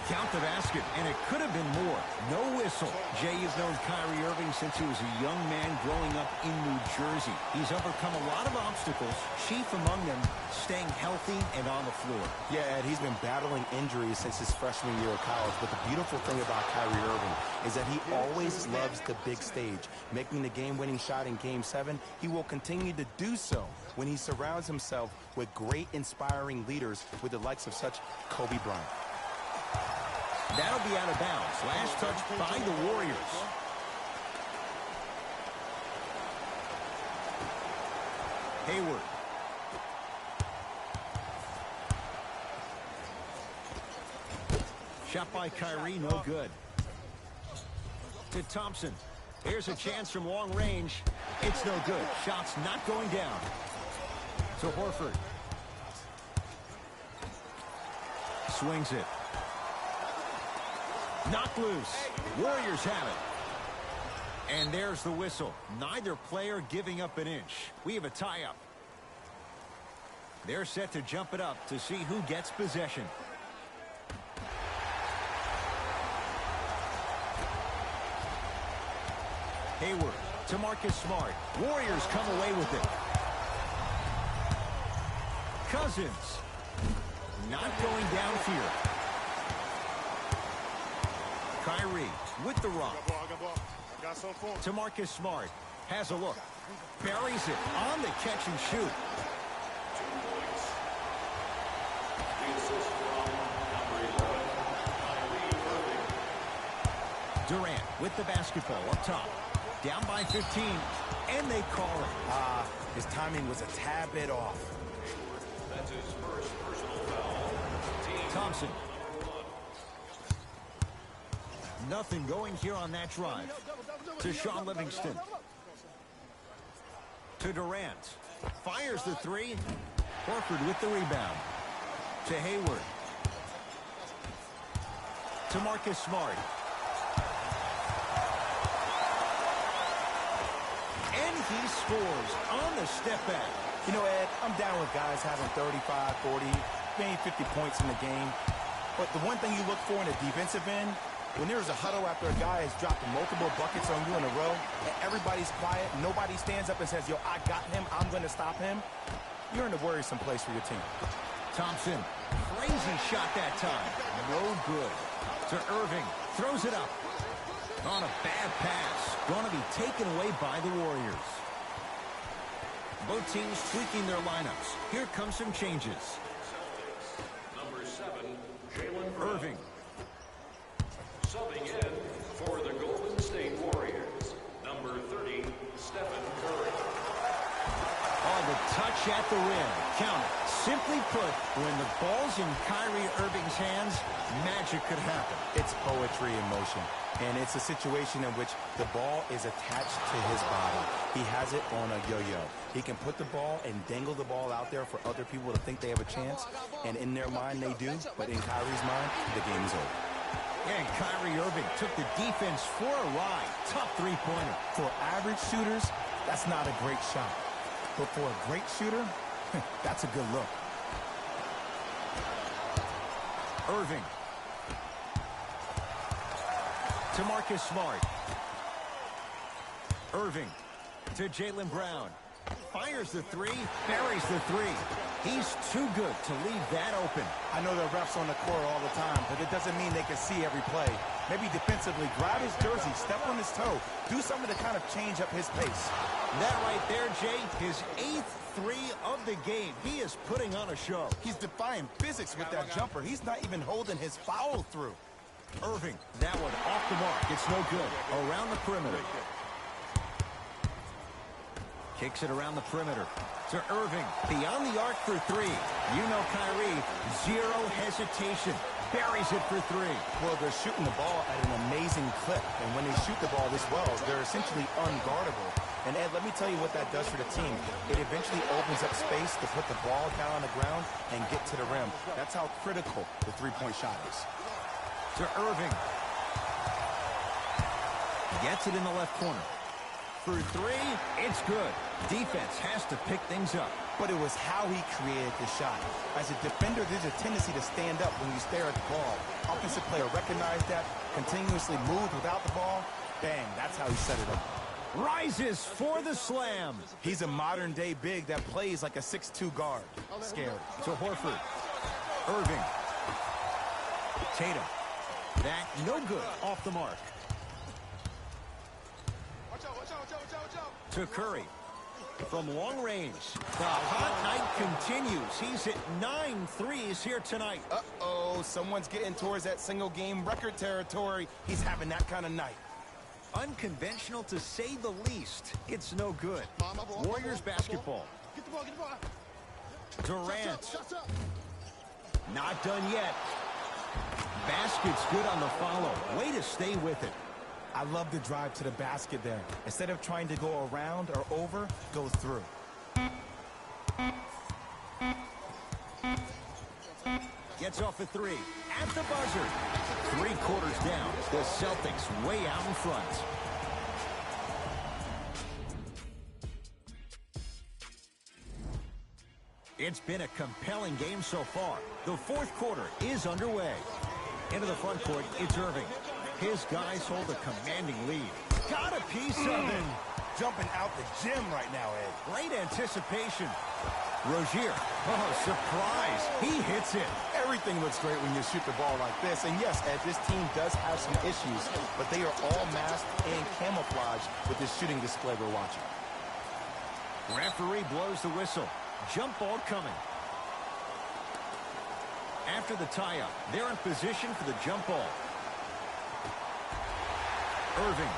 Count the basket, and it could have been more. No whistle. Jay, you've known Kyrie Irving since he was a young man growing up in New Jersey. He's overcome a lot of obstacles, chief among them staying healthy and on the floor. Yeah, Ed, he's been battling injuries since his freshman year of college, but the beautiful thing about Kyrie Irving is that he always loves the big stage. Making the game-winning shot in Game 7, he will continue to do so when he surrounds himself with great, inspiring leaders with the likes of such Kobe Bryant. That'll be out of bounds. Last touch by the Warriors. Hayward. Shot by Kyrie, no good. To Thompson. Here's a chance from long range. It's no good. Shot's not going down. To Horford. Swings it. Knocked loose. Warriors have it. And there's the whistle. Neither player giving up an inch. We have a tie-up. They're set to jump it up to see who gets possession. Hayward to Marcus Smart. Warriors come away with it. Cousins. Not going downfield. Kyrie with the run. To Marcus Smart. Has a look. Buries it on the catch and shoot. 2 points. The assist from number 11, Kyrie Irving. Durant with the basketball up top. Down by 15. And they call it. His timing was a tad bit off. That's his first personal foul. Team Thompson. number 1. Nothing going here on that drive. To Sean Livingston. To Durant. Fires the three. Horford with the rebound. To Hayward. To Marcus Smart. And he scores on the step back. You know, Ed, I'm down with guys having 35, 40, maybe 50 points in the game. But the one thing you look for in a defensive end, when there's a huddle after a guy has dropped multiple buckets on you in a row, and everybody's quiet, nobody stands up and says, yo, I got him, I'm going to stop him, you're in a worrisome place for your team. Thompson. Crazy shot that time. No good. To Irving. Throws it up. On a bad pass. Going to be taken away by the Warriors. Both teams tweaking their lineups. Here come some changes. Celtics, number 7, Jalen Brown. Irving. Subbing in for the Golden State Warriors, number 30, Stephen Curry. Oh, the touch at the rim. Count it. Simply put, when the ball's in Kyrie Irving's hands, magic could happen. It's poetry in motion, and it's a situation in which the ball is attached to his body. He has it on a yo-yo. He can put the ball and dangle the ball out there for other people to think they have a chance, and in their mind they do, but in Kyrie's mind, the game is over. And Kyrie Irving took the defense for a ride. Tough three-pointer. For average shooters, that's not a great shot. But for a great shooter, that's a good look. Irving. To Marcus Smart. Irving. To Jaylen Brown. Fires the three. Buries the three. He's too good to leave that open. I know the refs on the court all the time, but it doesn't mean they can see every play. Maybe defensively, grab his jersey, step on his toe, do something to kind of change up his pace. That right there, Jay, his 8th three of the game. He is putting on a show. He's defying physics with that jumper. He's not even holding his foul through. Irving, that one off the mark. It's no good. Around the perimeter. Kicks it around the perimeter to Irving. Beyond the arc for three. You know Kyrie, zero hesitation. Buries it for three. Well, they're shooting the ball at an amazing clip. And when they shoot the ball this well, they're essentially unguardable. And, Ed, let me tell you what that does for the team. It eventually opens up space to put the ball down on the ground and get to the rim. That's how critical the three-point shot is. To Irving. Gets it in the left corner. For three, it's good. Defense has to pick things up. But it was how he created the shot. As a defender, there's a tendency to stand up when you stare at the ball. Offensive player recognized that, continuously moved without the ball. Bang, that's how he set it up. Rises for the slam. He's a modern-day big that plays like a 6'2 guard. Scary. To Horford. Irving. Tatum. That no good. Off the mark. To Curry. From long range. The hot night continues. He's hit 9 threes here tonight. Uh-oh, someone's getting towards that single-game record territory. He's having that kind of night. Unconventional to say the least. It's no good. Warriors basketball. Durant. Not done yet. Basket's good on the follow. Way to stay with it. I love the drive to the basket there. Instead of trying to go around or over, go through. Gets off a three. At the buzzer. 3 quarters down. The Celtics way out in front. It's been a compelling game so far. The 4th quarter is underway. Into the front court, it's Irving. His guys hold a commanding lead. Got a piece of it. Jumping out the gym right now, Ed. Great anticipation. Rozier. Oh, surprise. He hits it. Everything looks great when you shoot the ball like this. And yes, Ed, this team does have some issues, but they are all masked and camouflaged with this shooting display we're watching. Referee blows the whistle. Jump ball coming. After the tie-up, they're in position for the jump ball. Irving.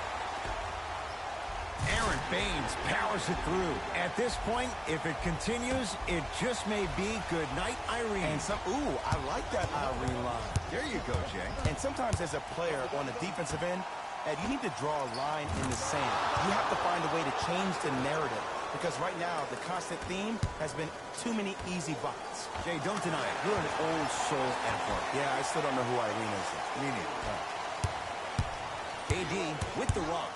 Aaron Baines powers it through. At this point, if it continues, it just may be good night, Irene. And I like that Irene line. There you go, Jay. And sometimes as a player on the defensive end, Ed, you need to draw a line in the sand. You have to find a way to change the narrative. Because right now, the constant theme has been too many easy buckets. Jay, don't deny it. You're an old soul athlete. Yeah, I still don't know who Irene is. Me neither. AD with the rock.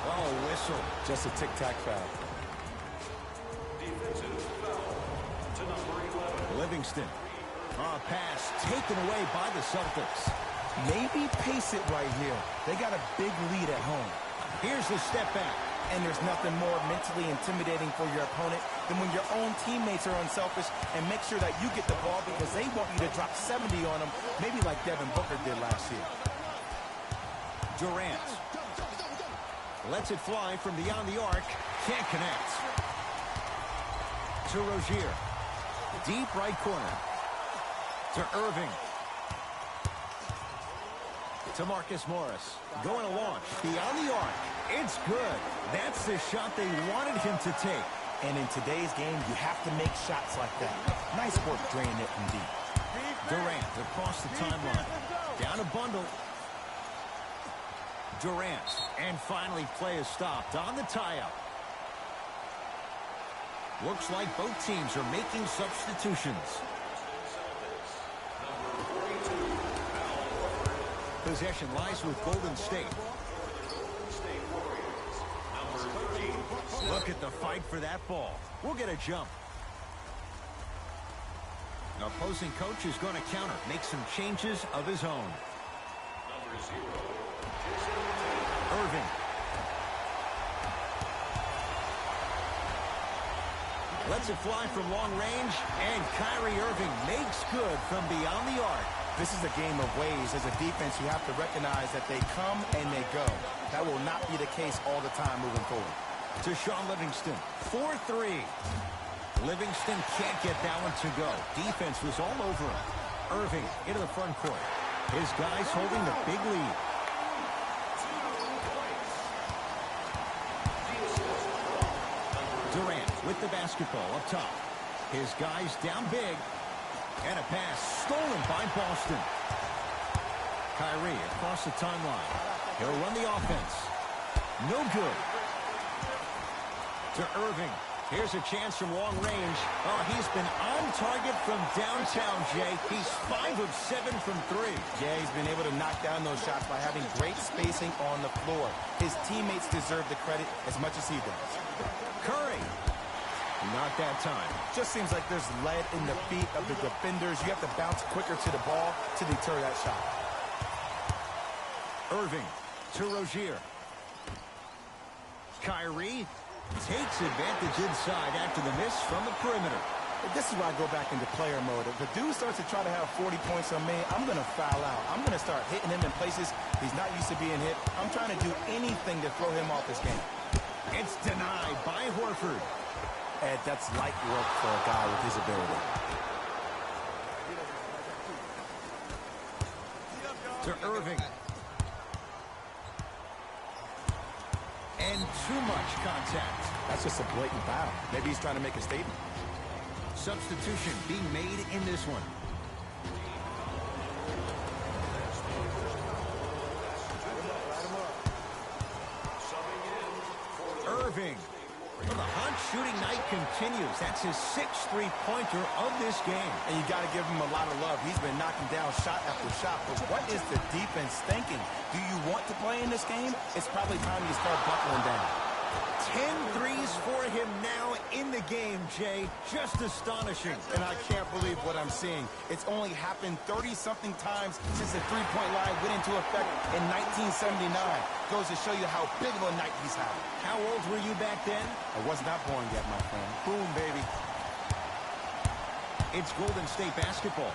Oh, whistle. Just a tic-tac foul. Defensive foul to number 11. Livingston. Pass taken away by the Celtics. Maybe pace it right here. They got a big lead at home. Here's the step back. And there's nothing more mentally intimidating for your opponent than when your own teammates are unselfish and make sure that you get the ball because they want you to drop 70 on them, maybe like Devin Booker did last year. Durant. Lets it fly from beyond the arc. Can't connect. To Rozier. Deep right corner. To Irving. To Marcus Morris. Going to launch. Beyond the arc. It's good. That's the shot they wanted him to take. And in today's game, you have to make shots like that. Nice work draining it from deep. Durant across the timeline. Down a bundle. Durant. And finally play is stopped on the tie-up. Looks like both teams are making substitutions. Possession lies with Golden State. Look at the fight for that ball. We'll get a jump. The opposing coach is going to counter, make some changes of his own. Irving. Lets it fly from long range, and Kyrie Irving makes good from beyond the arc. This is a game of ways. As a defense, you have to recognize that they come and they go. That will not be the case all the time moving forward. To Sean Livingston, 4-3. Livingston can't get that one to go. Defense was all over him. Irving into the front court. His guys holding the big lead. Durant with the basketball up top. His guys down big. And a pass stolen by Boston. Kyrie across the timeline. He'll run the offense. No good. To Irving. Here's a chance from long range. Oh, he's been on target from downtown, Jay. He's 5 of 7 from 3. Yeah, he's been able to knock down those shots by having great spacing on the floor. His teammates deserve the credit as much as he does. Curry. Not that time. Just seems like there's lead in the feet of the defenders. You have to bounce quicker to the ball to deter that shot. Irving to Rozier. Kyrie takes advantage inside after the miss from the perimeter. This is why I go back into player mode. If the dude starts to try to have 40 points on me, I'm going to foul out. I'm going to start hitting him in places he's not used to being hit. I'm trying to do anything to throw him off this game. It's denied by Horford. Ed, that's light work for a guy with his ability. To Irving. And too much contact. That's just a blatant foul. Maybe he's trying to make a statement. Substitution being made in this one. Irving. From the hot shooting night continues. That's his 6th three-pointer of this game. And you got to give him a lot of love. He's been knocking down shot after shot. But what is the defense thinking? Do you want to play in this game? It's probably time you start buckling down. 10 threes for him now in the game, Jay. Just astonishing. And I can't believe what I'm seeing. It's only happened 30-something times since the three-point line went into effect in 1979. Goes to show you how big of a night he's having. How old were you back then? I was not born yet, my friend. Boom, baby. It's Golden State basketball.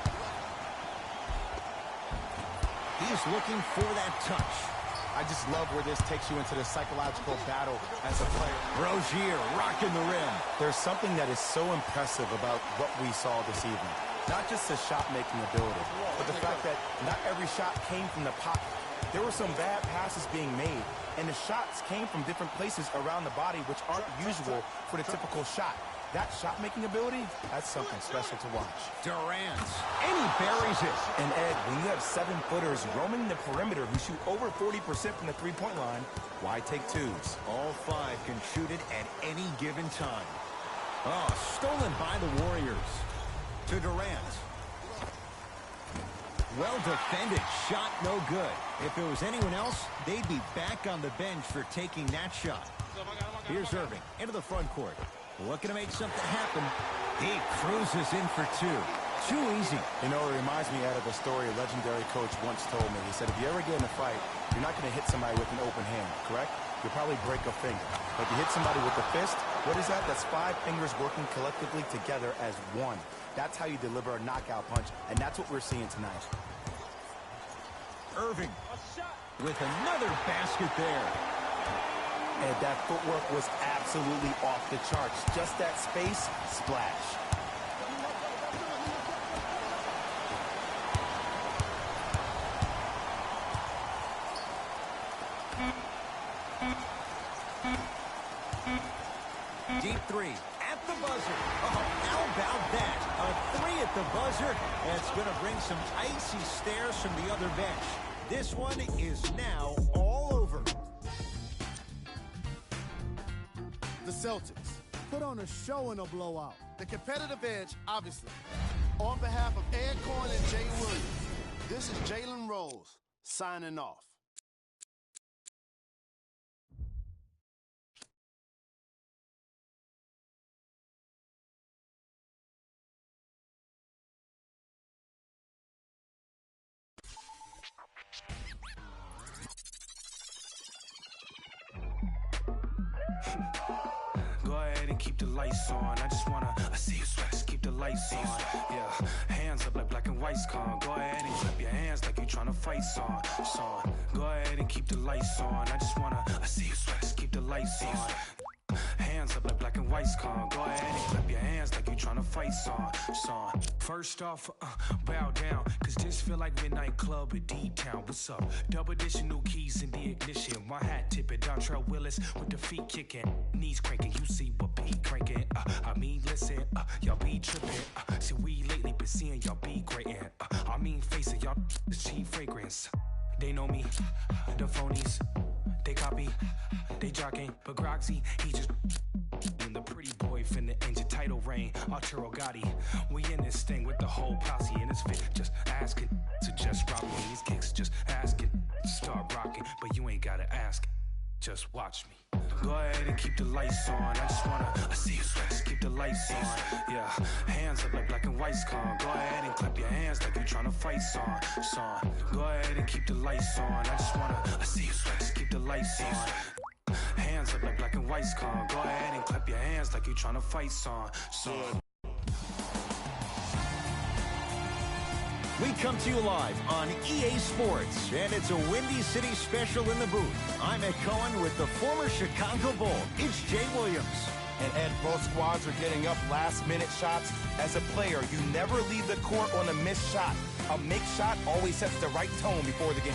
He's looking for that touch. I just love where this takes you into the psychological battle as a player. Rozier rocking the rim. There's something that is so impressive about what we saw this evening. Not just the shot-making ability, but the fact that not every shot came from the pocket. There were some bad passes being made, and the shots came from different places around the body, which aren't usual for the typical shot. That shot-making ability, that's something special to watch. Durant, and he buries it. And Ed, when you have 7-footers roaming the perimeter who shoot over 40% from the three-point line, why take twos? All 5 can shoot it at any given time. Oh, stolen by the Warriors. To Durant. Well defended, shot no good. If it was anyone else, they'd be back on the bench for taking that shot. Here's Irving into the front court. Looking to make something happen. He cruises in for 2. Too easy. You know, it reminds me out of a story a legendary coach once told me. He said, if you ever get in a fight, you're not going to hit somebody with an open hand, correct? You'll probably break a finger. But if you hit somebody with a fist, what is that? That's 5 fingers working collectively together as one. That's how you deliver a knockout punch, and that's what we're seeing tonight. Irving with another basket there. And that footwork was absolutely off the charts. Just that space, splash. Deep 3 at the buzzer. Oh, how about that? A 3 at the buzzer. That's going to bring some icy stares from the other bench. This one is now all over. The Celtics put on a show in a blowout. The competitive edge, obviously. On behalf of Ed Cohen and Jay Williams, this is Jalen Rose signing off. Go ahead and keep the lights on. I just wanna see you sweat. Just keep the lights on. Yeah, hands up like black and white's con. Go ahead and clap your hands like you tryna fight son. Go ahead and keep the lights on. I just wanna see you sweat. Just keep the lights on. Hands up like black and white's con. Go ahead and clap your hands like you tryna fight son. First off, bow down, cause this feel like midnight club at D-Town. What's up? Double additional keys in the ignition. My hat tipping, Dontrell Willis with the feet kicking. Knees cranking, you see what Pete cranking. I mean, listen, y'all be tripping. See, we lately been seeing y'all be grating. I mean, face it, y'all cheap fragrance. They know me, the phonies. They copy, they jogging, but Groxy, he just and the pretty boy finna end your title reign. Arturo Gotti, we in this thing with the whole posse in his fit. Just asking to just rock me. These kicks just asking to start rocking, but you ain't gotta ask. Just watch me. Go ahead and keep the lights on. I just wanna see you sweat. Just keep the lights on. Yeah, hands up like black and white's con. Go ahead and clap your hands like you tryna fight son. Go ahead and keep the lights on. I just wanna see you sweat. Just keep the lights on. Hands up like black and white's con. Go ahead and clap your hands like you tryna fight son. We come to you live on EA Sports, and it's a Windy City special in the booth. I'm Ed Cohen with the former Chicago Bull. It's Jay Williams. And Ed, both squads are getting up last-minute shots. As a player, you never leave the court on a missed shot. A make shot always sets the right tone before the game.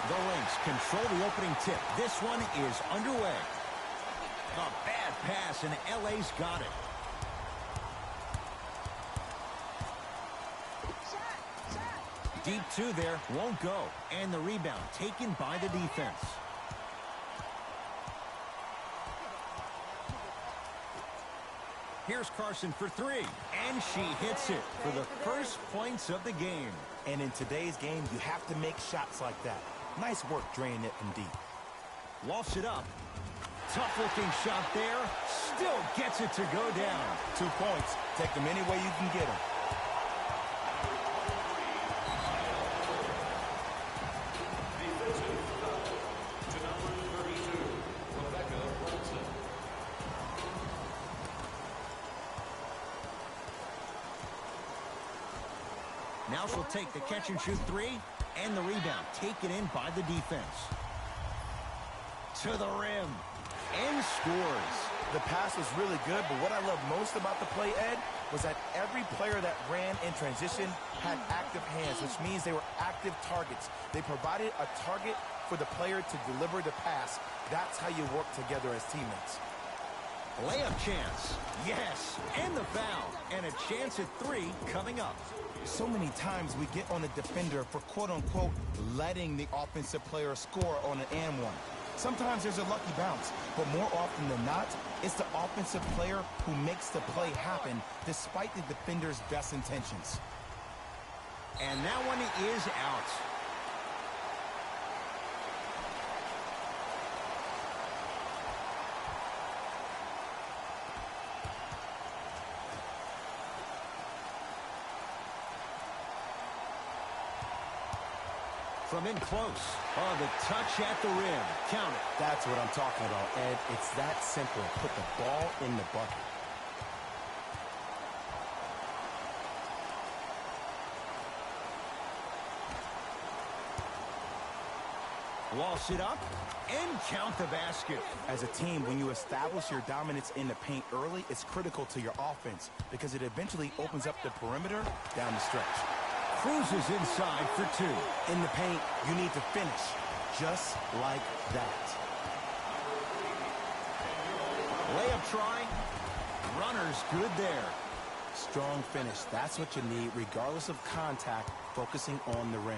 The Lynx control the opening tip. This one is underway. A bad pass, and LA's got it. Deep two there, won't go. And the rebound taken by the defense. Here's Carson for three, and she hits it for the first points of the game. And in today's game, you have to make shots like that. Nice work draining it from deep. Lofts it up. Tough-looking shot there. Still gets it to go down. 2 points. Take them any way you can get them. Now she'll take the catch-and-shoot three, and the rebound taken in by the defense. To the rim, and scores. The pass was really good, but what I love most about the play, Ed, was that every player that ran in transition had active hands, which means they were active targets. They provided a target for the player to deliver the pass. That's how you work together as teammates. Layup chance. Yes, and the foul. And a chance at three coming up. So many times we get on the defender for quote-unquote letting the offensive player score on an and one. Sometimes there's a lucky bounce, but more often than not, it's the offensive player who makes the play happen despite the defender's best intentions. And that one is out. From in close. Oh, the touch at the rim. Count it. That's what I'm talking about, Ed. It's that simple. Put the ball in the bucket. Loss it up and count the basket. As a team, when you establish your dominance in the paint early, it's critical to your offense because it eventually opens up the perimeter down the stretch. Cruises inside for two. In the paint, you need to finish just like that. Layup try. Runner's good there. Strong finish. That's what you need, regardless of contact, focusing on the rim.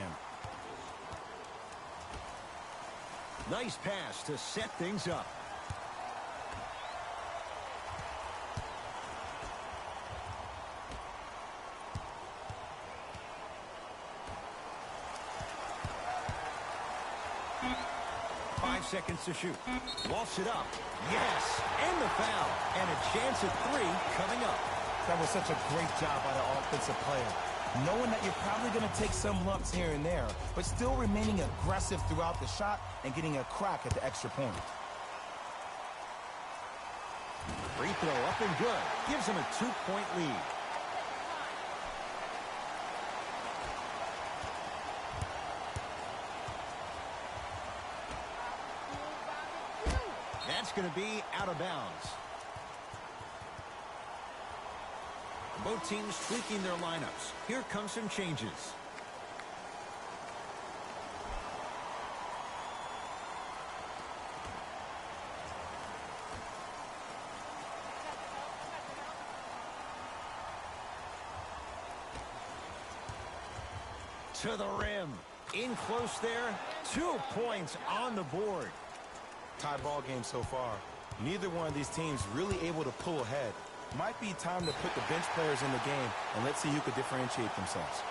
Nice pass to set things up. Seconds to shoot. Lofts it up. Yes, and the foul. And a chance at three coming up. That was such a great job by the offensive player. Knowing that you're probably going to take some lumps here and there, but still remaining aggressive throughout the shot and getting a crack at the extra point. Free throw up and good. Gives him a 2-point lead. That's going to be out of bounds. Both teams tweaking their lineups. Here come some changes. To the rim. In close there. 2 points on the board. Tie ball game so far. Neither one of these teams really able to pull ahead. Might be time to put the bench players in the game, and let's see who could differentiate themselves.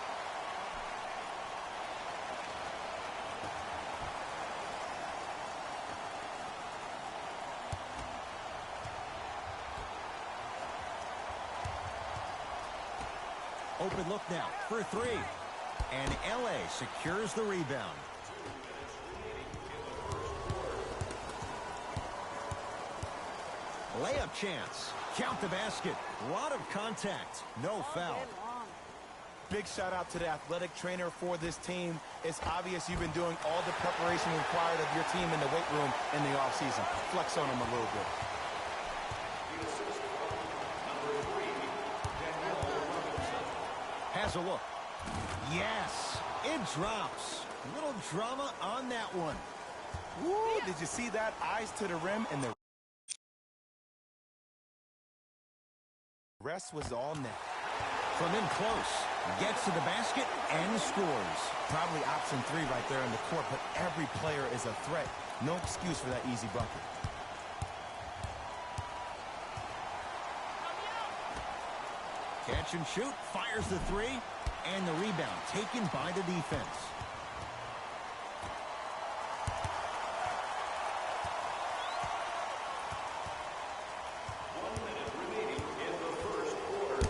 Open look now for three. And LA secures the rebound. Layup chance. Count the basket. A lot of contact. No foul. Big shout out to the athletic trainer for this team. It's obvious you've been doing all the preparation required of your team in the weight room in the offseason. Flex on them a little bit. Has a look. Yes, it drops. A little drama on that one. Woo, did you see that? Eyes to the rim, and the rest was all net. From in close, gets to the basket and scores. Probably option 3 right there in the court, but every player is a threat. No excuse for that easy bucket. Catch and shoot, fires the 3, and the rebound taken by the defense.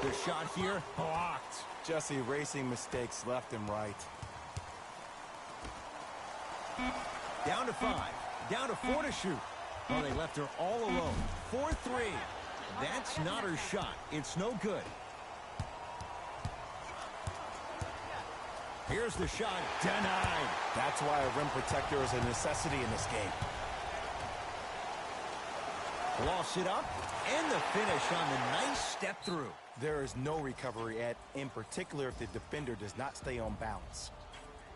The shot here, blocked. Just erasing mistakes left and right. Down to 5, down to 4 to shoot. Oh, they left her all alone. 4-3. That's not her shot. It's no good. Here's the shot, denied. That's why a rim protector is a necessity in this game. Lost it up, and the finish on the nice step through. There is no recovery in particular if the defender does not stay on balance.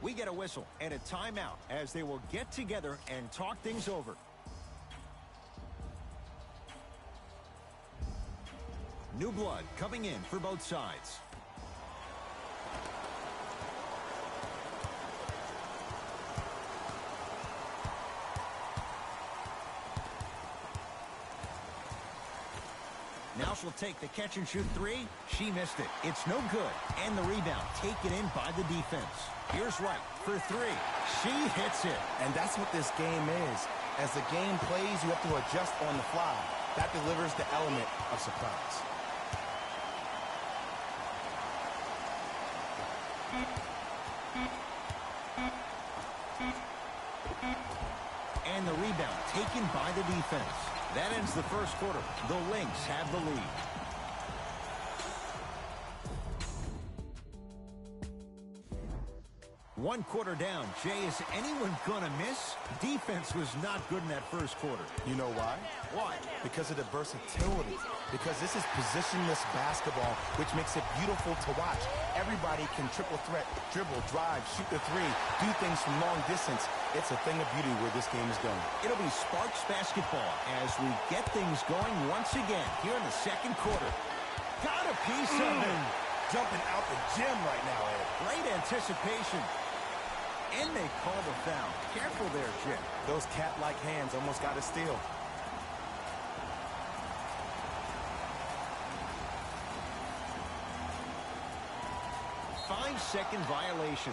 We get a whistle and a timeout as they will get together and talk things over. New blood coming in for both sides. Now she'll take the catch and shoot 3. She missed it. It's no good. And the rebound taken in by the defense. Here's Wright for 3. She hits it. And that's what this game is. As the game plays, you have to adjust on the fly. That delivers the element of surprise. And the rebound taken by the defense. That ends the first quarter. The Lynx have the lead. One quarter down. Jay, is anyone gonna miss? Defense was not good in that first quarter. You know why? Why? Because of the versatility. Because this is positionless basketball, which makes it beautiful to watch. Everybody can triple threat, dribble, drive, shoot the 3, do things from long distance. It's a thing of beauty where this game is going. It'll be Sparks basketball as we get things going once again here in the second quarter. Got a piece of it. Jumping out the gym right now, Ed. Great anticipation. And they call the foul. Careful there, Jim. Those cat-like hands almost got a steal. Five-second violation.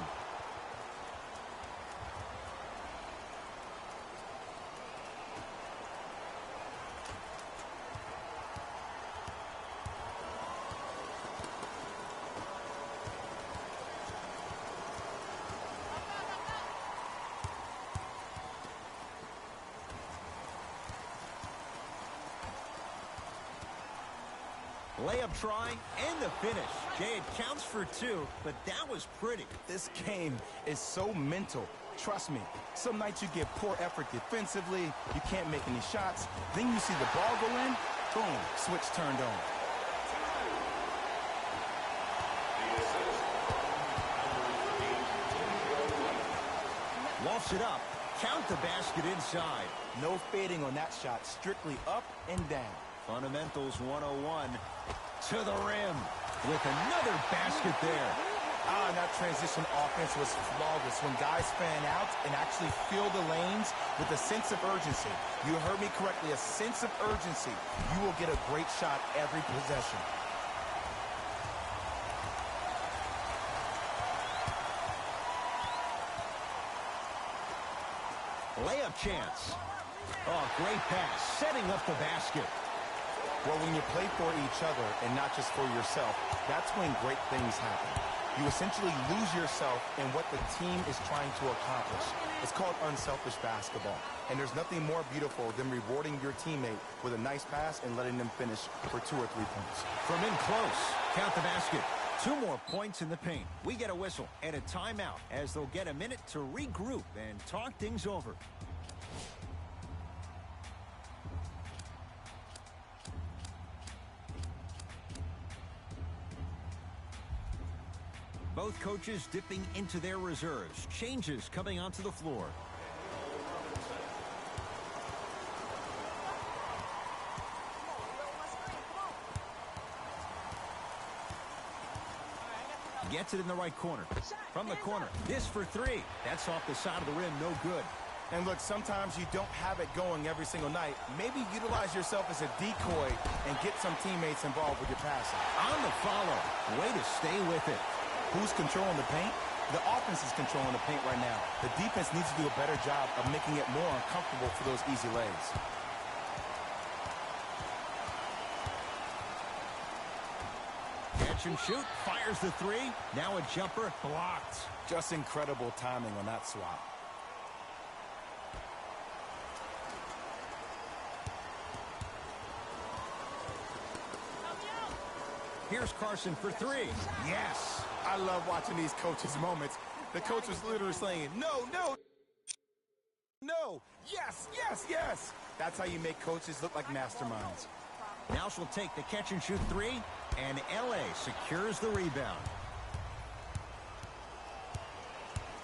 Layup try and the finish. Jay, it counts for 2, but that was pretty. This game is so mental. Trust me, some nights you get poor effort defensively, you can't make any shots, then you see the ball go in, boom, switch turned on. Lofts it up, count the basket inside. No fading on that shot, strictly up and down. Fundamentals 101 to the rim with another basket there. That transition offense was flawless when guys fan out and actually fill the lanes with a sense of urgency. You heard me correctly, a sense of urgency. You will get a great shot every possession. Layup chance. Oh, great pass, setting up the basket. Well, when you play for each other and not just for yourself, that's when great things happen. You essentially lose yourself in what the team is trying to accomplish. It's called unselfish basketball. And there's nothing more beautiful than rewarding your teammate with a nice pass and letting them finish for 2 or 3 points. From in close, count the basket. 2 more points in the paint. We get a whistle and a timeout as they'll get a minute to regroup and talk things over. Both coaches dipping into their reserves. Changes coming onto the floor. Gets it in the right corner. From the corner, this for three. That's off the side of the rim, no good. And look, sometimes you don't have it going every single night. Maybe utilize yourself as a decoy and get some teammates involved with your passing. On the follow. Way to stay with it. Who's controlling the paint? The offense is controlling the paint right now. The defense needs to do a better job of making it more uncomfortable for those easy lays. Catch and shoot. Fires the three. Now a jumper. Blocked. Just incredible timing on that swat. Here's Carson for three. Yes. I love watching these coaches' moments. The coach was literally saying, no, no, no, yes, yes, yes. That's how you make coaches look like masterminds. Now she'll take the catch and shoot three, and L.A. secures the rebound.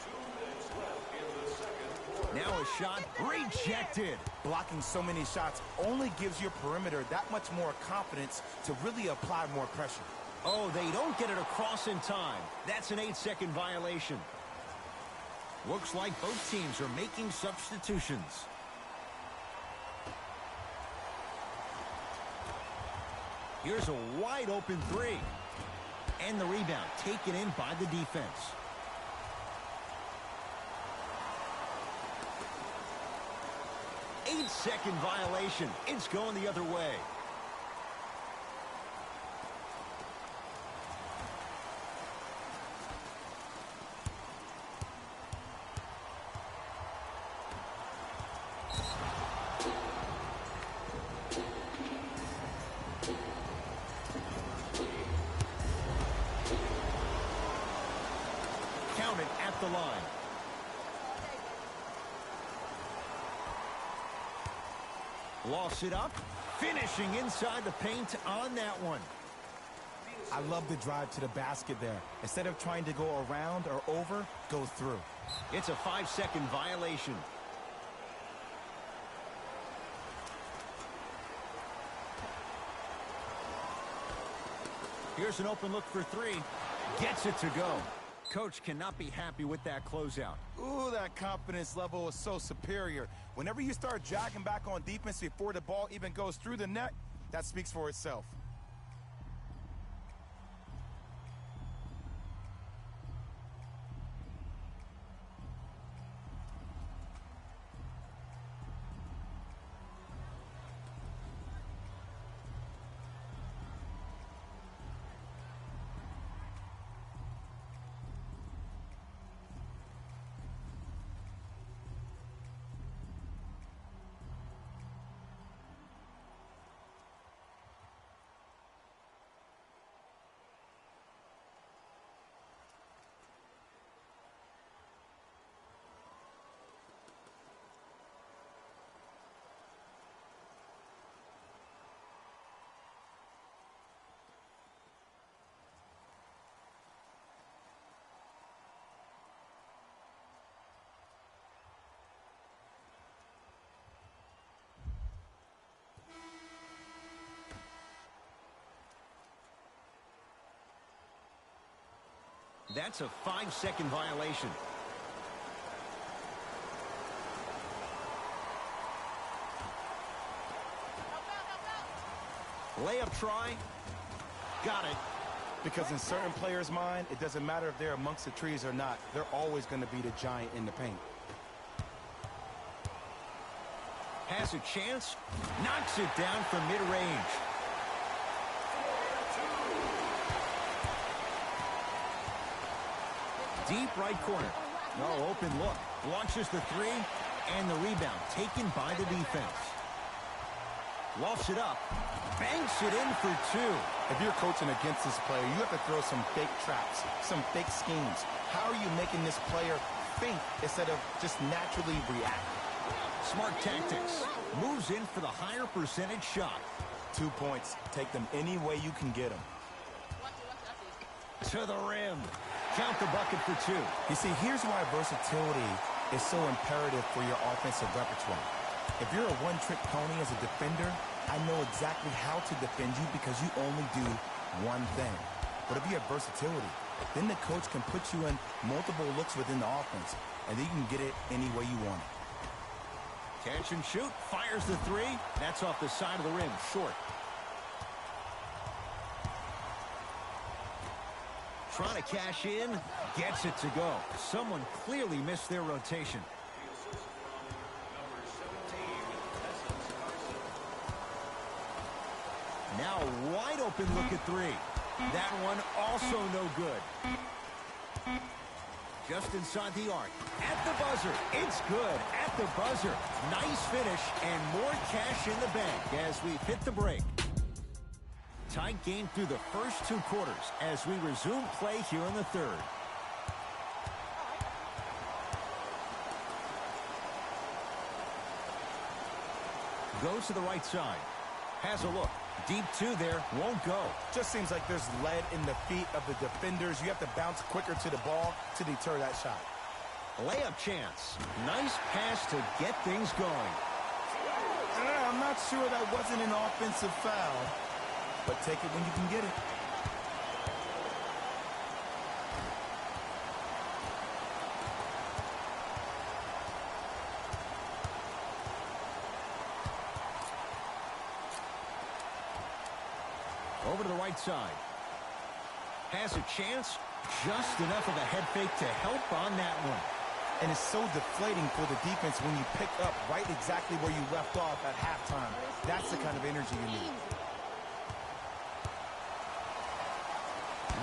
2 minutes left in the second quarter. Now a shot rejected. Blocking so many shots only gives your perimeter that much more confidence to really apply more pressure. Oh, they don't get it across in time. That's an 8-second violation. Looks like both teams are making substitutions. Here's a wide open three. And the rebound taken in by the defense. Eight-second violation. It's going the other way. Count it at the line. Lost it up. Finishing inside the paint on that one. I love the drive to the basket there. Instead of trying to go around or over, go through. It's a 5-second violation. Here's an open look for three. Gets it to go. Coach cannot be happy with that closeout. Ooh, that confidence level is so superior. Whenever you start jogging back on defense before the ball even goes through the net, that speaks for itself. That's a 5-second violation. Layup try. Got it. Because in certain players' mind, it doesn't matter if they're amongst the trees or not. They're always going to be the giant in the paint. Has a chance. Knocks it down from mid-range. Deep right corner. No open look. Launches the three, and the rebound taken by the defense. Lofts it up. Banks it in for two. If you're coaching against this player, you have to throw some fake traps, some fake schemes. How are you making this player think instead of just naturally react? Smart tactics. Moves in for the higher percentage shot. 2 points. Take them any way you can get them. To the rim. Count the bucket for two. You see, here's why versatility is so imperative for your offensive repertoire. If you're a one-trick pony as a defender, I know exactly how to defend you because you only do one thing. But if you have versatility, Then the coach can put you in multiple looks within the offense, and then you can get it any way you want it. Catch and shoot. Fires the three. That's off the side of the rim. Short. Trying to cash in. Gets it to go. Someone clearly missed their rotation. Now a wide open look at three. That one also no good. Just inside the arc. At the buzzer. It's good. At the buzzer. Nice finish and more cash in the bank as we hit the break. Tight game through the first 2 quarters as we resume play here in the third. Goes to the right side. Has a look. Deep 2 there. Won't go. Just seems like there's lead in the feet of the defenders. You have to bounce quicker to the ball to deter that shot. Layup chance. Nice pass to get things going. I'm not sure that wasn't an offensive foul, but take it when you can get it. Over to the right side. Has a chance. Just enough of a head fake to help on that one. And it's so deflating for the defense when you pick up right exactly where you left off at halftime. That's the kind of energy you need.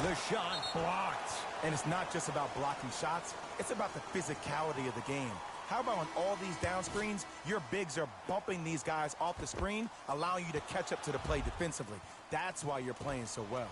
The shot blocked. And it's not just about blocking shots. It's about the physicality of the game. How about on all these down screens, your bigs are bumping these guys off the screen, allowing you to catch up to the play defensively. That's why you're playing so well.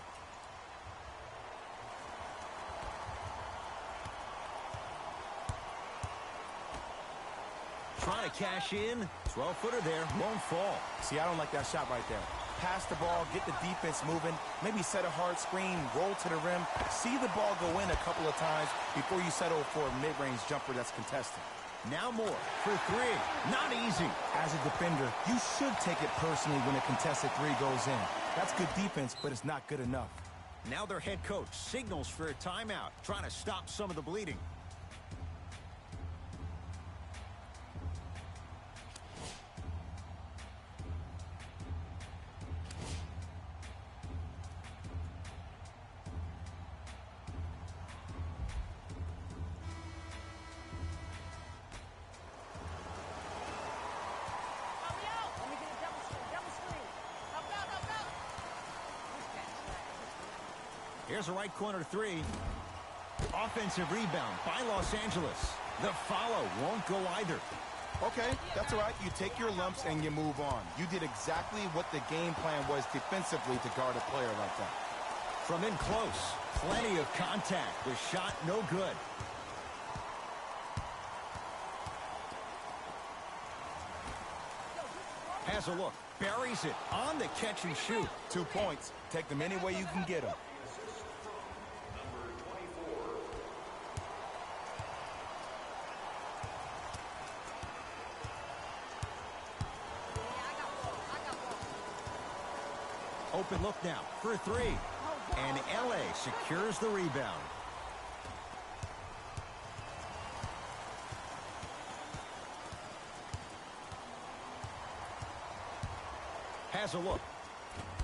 Trying to cash in. 12-footer there. Won't fall. See, I don't like that shot right there. Pass the ball, get the defense moving, maybe set a hard screen, roll to the rim, see the ball go in a couple of times before you settle for a mid-range jumper that's contested. Now more for three. Not easy. As a defender, you should take it personally when a contested three goes in. That's good defense, but it's not good enough. Now their head coach signals for a timeout, trying to stop some of the bleeding. Here's a right corner three. Offensive rebound by Los Angeles. The follow won't go either. Okay, that's all right. You take your lumps and you move on. You did exactly what the game plan was defensively to guard a player like that. From in close, plenty of contact. The shot no good. Has a look. Buries it on the catch and shoot. 2 points. Take them any way you can get them. Open look now for three. And LA secures the rebound. Has a look.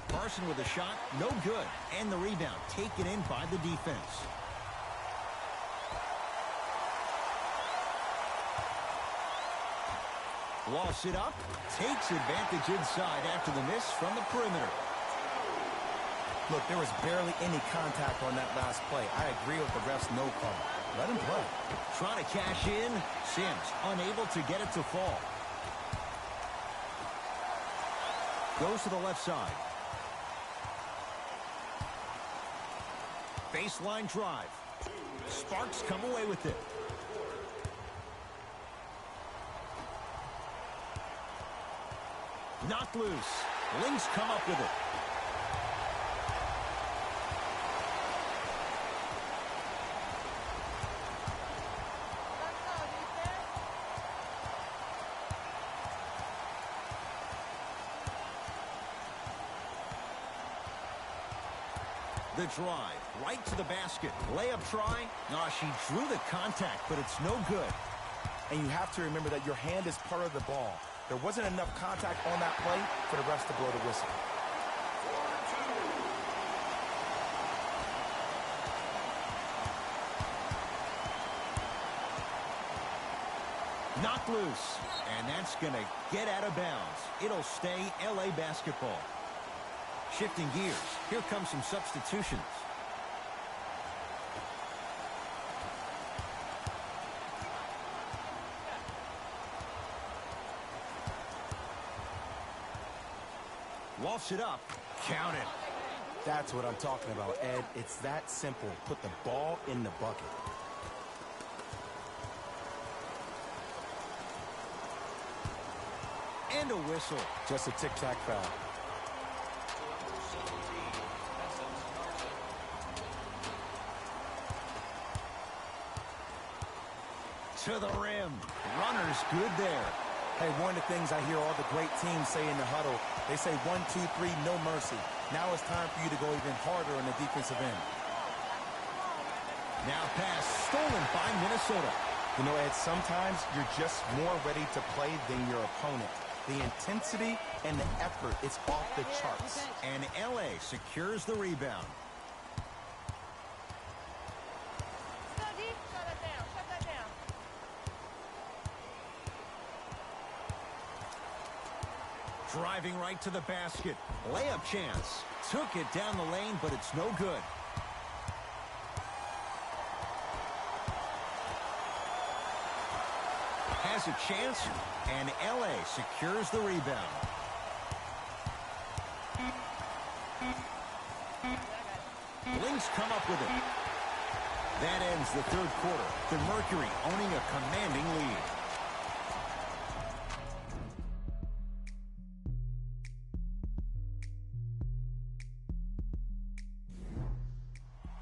Carson with a shot, no good. And the rebound taken in by the defense. Lost it up. Takes advantage inside after the miss from the perimeter. Look, there was barely any contact on that last play. I agree with the ref's no call. Let him play. Trying to cash in. Sims unable to get it to fall. Goes to the left side. Baseline drive. Sparks come away with it. Knocked loose. Lynx come up with it. The drive, right to the basket. Layup try. No, she drew the contact, but it's no good. And you have to remember that your hand is part of the ball. There wasn't enough contact on that play for the refs to blow the whistle. Knocked loose, and that's going to get out of bounds. It'll stay LA basketball. Shifting gears, here come some substitutions. Lofts it up, count it. That's what I'm talking about, Ed. It's that simple. Put the ball in the bucket. And a whistle. Just a tic-tac foul. To the rim. Runner's good there. Hey, one of the things I hear all the great teams say in the huddle, they say 1, 2, 3, no mercy. Now it's time for you to go even harder on the defensive end. Now pass stolen by Minnesota. You know, Ed, sometimes you're just more ready to play than your opponent. The intensity and the effort, it's off the charts. And LA secures the rebound. Driving right to the basket. Layup chance. Took it down the lane, but it's no good. Has a chance, and LA secures the rebound. Lynx come up with it. That ends the third quarter. The Mercury owning a commanding lead.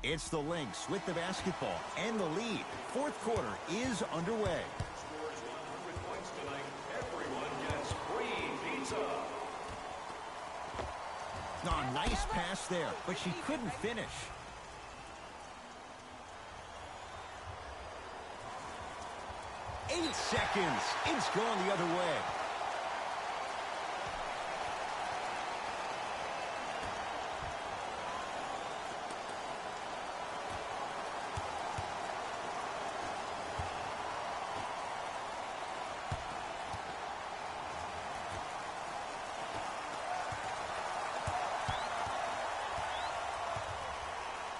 It's the Lynx with the basketball and the lead. Fourth quarter is underway. Scores 100 points tonight. Everyone gets free pizza. Oh, nice pass there, but she couldn't finish. Eight seconds. It's gone the other way.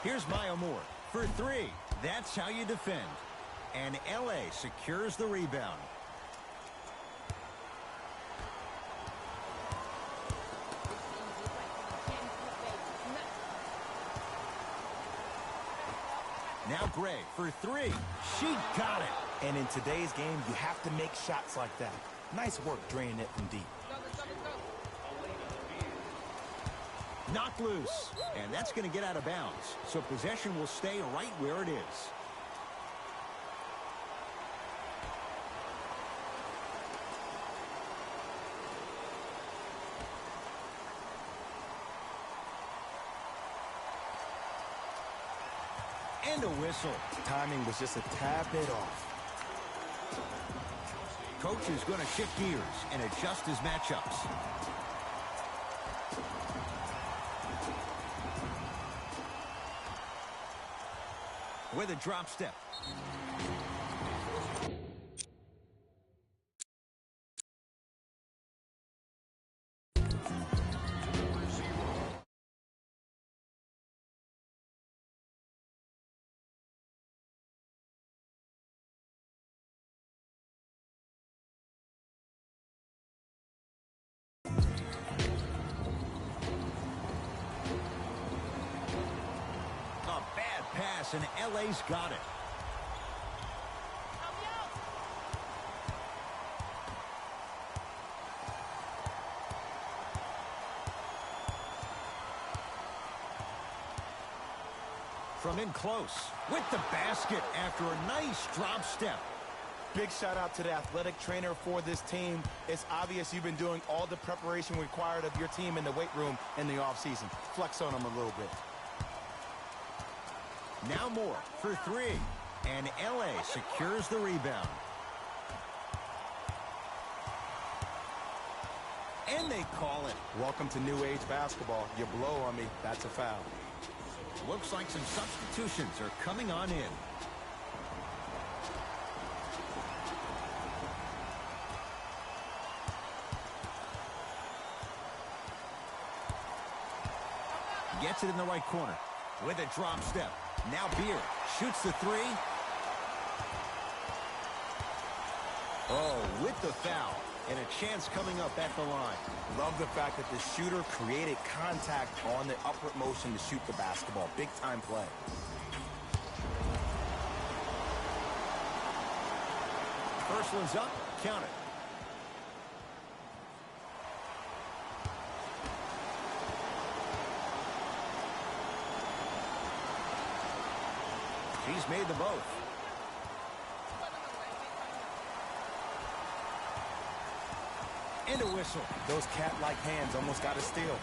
Here's Maya Moore for three. That's how you defend. And LA secures the rebound. Now Gray for three. She got it. And in today's game, you have to make shots like that. Nice work draining it from deep. Knocked loose, and that's going to get out of bounds. So possession will stay right where it is. And a whistle. Timing was just a tad bit off. Coach is going to shift gears and adjust his matchups. With a drop step. And LA's got it. From in close with the basket after a nice drop step. Big shout out to the athletic trainer for this team. It's obvious you've been doing all the preparation required of your team in the weight room in the offseason. Flex on them a little bit. Now more for three. And LA secures the rebound. And they call it. Welcome to new age basketball. You blow on me, that's a foul. Looks like some substitutions are coming on in. Gets it in the right corner with a drop step. Now Beard shoots the three. Oh, with the foul. And a chance coming up at the line. Love the fact that the shooter created contact on the upward motion to shoot the basketball. Big time play. First one's up. Count it. She's made them both. And a whistle. Those cat-like hands almost got a steal.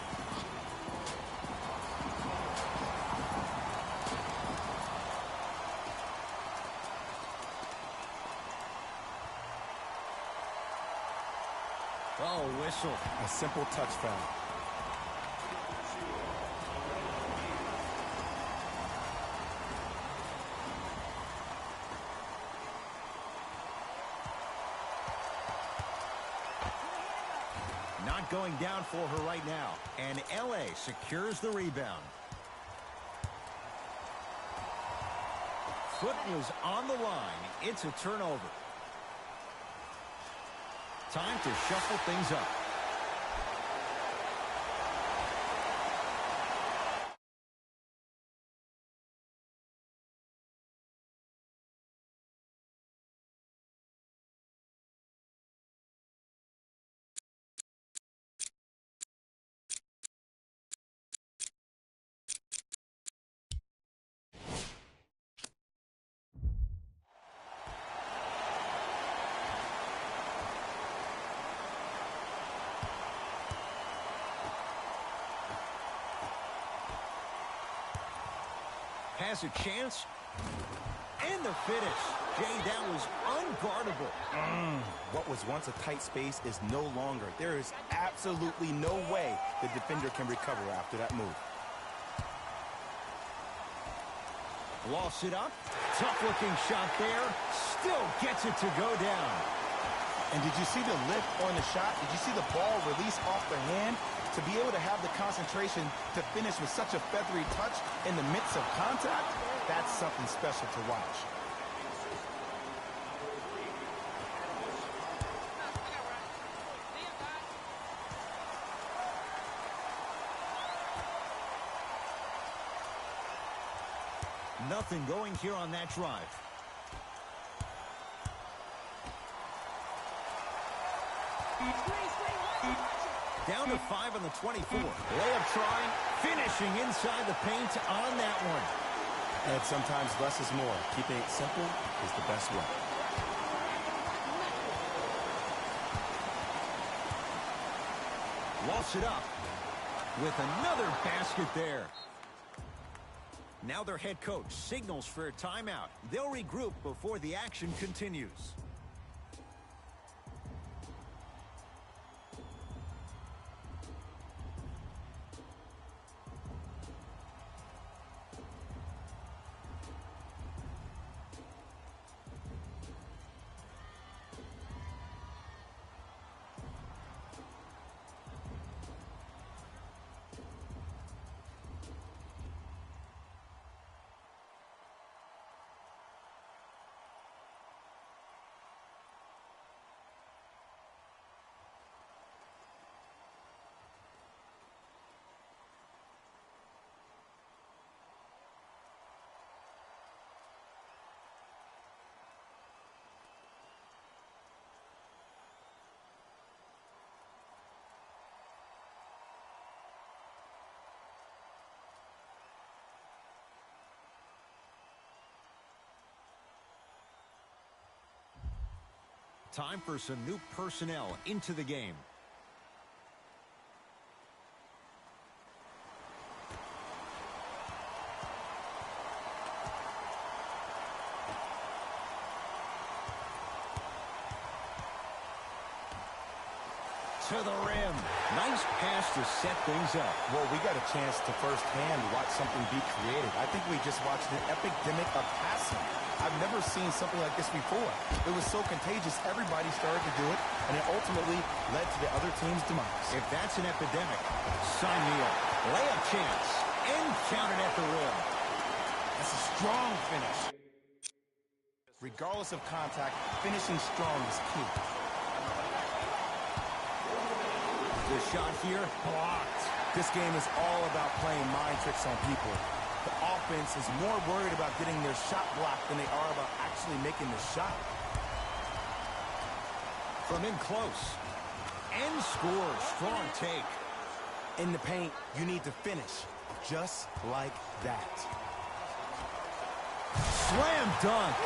Oh, whistle. A simple touch foul. Not going down for her right now. And LA secures the rebound. Foot was on the line. It's a turnover. Time to shuffle things up. Has a chance. And the finish. Jay, that was unguardable. What was once a tight space is no longer. There is absolutely no way the defender can recover after that move. Lost it up. Tough-looking shot there. Still gets it to go down. And did you see the lift on the shot? Did you see the ball release off the hand? To be able to have the concentration to finish with such a feathery touch in the midst of contact, that's something special to watch. Nothing going here on that drive. Down to 5 on the 24. Layup try, finishing inside the paint on that one. And sometimes less is more. Keeping it simple is the best way. Lost it up with another basket there. Now their head coach signals for a timeout. They'll regroup before the action continues. Time for some new personnel into the game. to the rim. Nice pass to set things up. Well, we got a chance to firsthand watch something be created. I think we just watched an epidemic of passing. I've never seen something like this before. It was so contagious, everybody started to do it, and it ultimately led to the other team's demise. If that's an epidemic, sign me up. Layup chance, and counted at the rim. That's a strong finish. Regardless of contact, finishing strong is key. The shot here, blocked. This game is all about playing mind tricks on people. The offense is more worried about getting their shot blocked than they are about actually making the shot. From in close. And scores. Strong take. In the paint, you need to finish. Just like that. Slam dunk.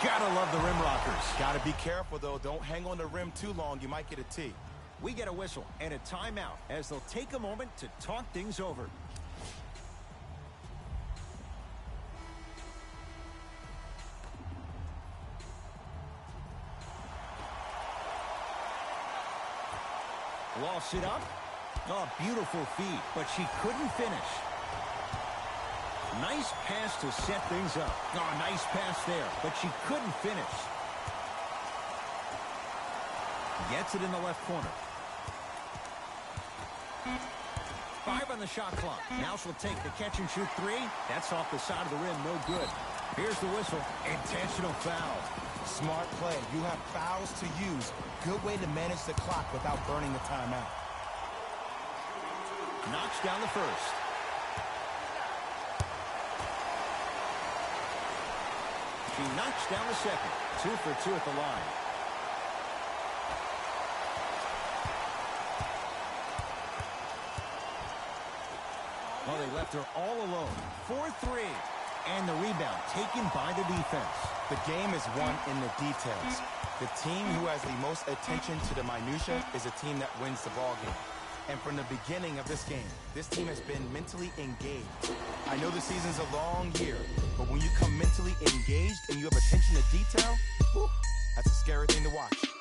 Gotta love the rim rockers. Gotta be careful, though. Don't hang on the rim too long. You might get a tee. We get a whistle and a timeout as they'll take a moment to talk things over. Lost it up. Oh, beautiful feed, but she couldn't finish. Nice pass to set things up. Oh, nice pass there, but she couldn't finish. Gets it in the left corner. 5 on the shot clock. Now she'll take the catch-and-shoot 3. That's off the side of the rim, no good. Here's the whistle. Intentional foul. Smart play. You have fouls to use. Good way to manage the clock without burning the timeout. Knocks down the first. She knocks down the second. 2 for 2 at the line. Well, they left her all alone. 4-3. And the rebound taken by the defense. The game is won in the details. The team who has the most attention to the minutia is a team that wins the ball game. And from the beginning of this game, this team has been mentally engaged. I know the season's a long year, but when you come mentally engaged and you have attention to detail, whew, that's a scary thing to watch.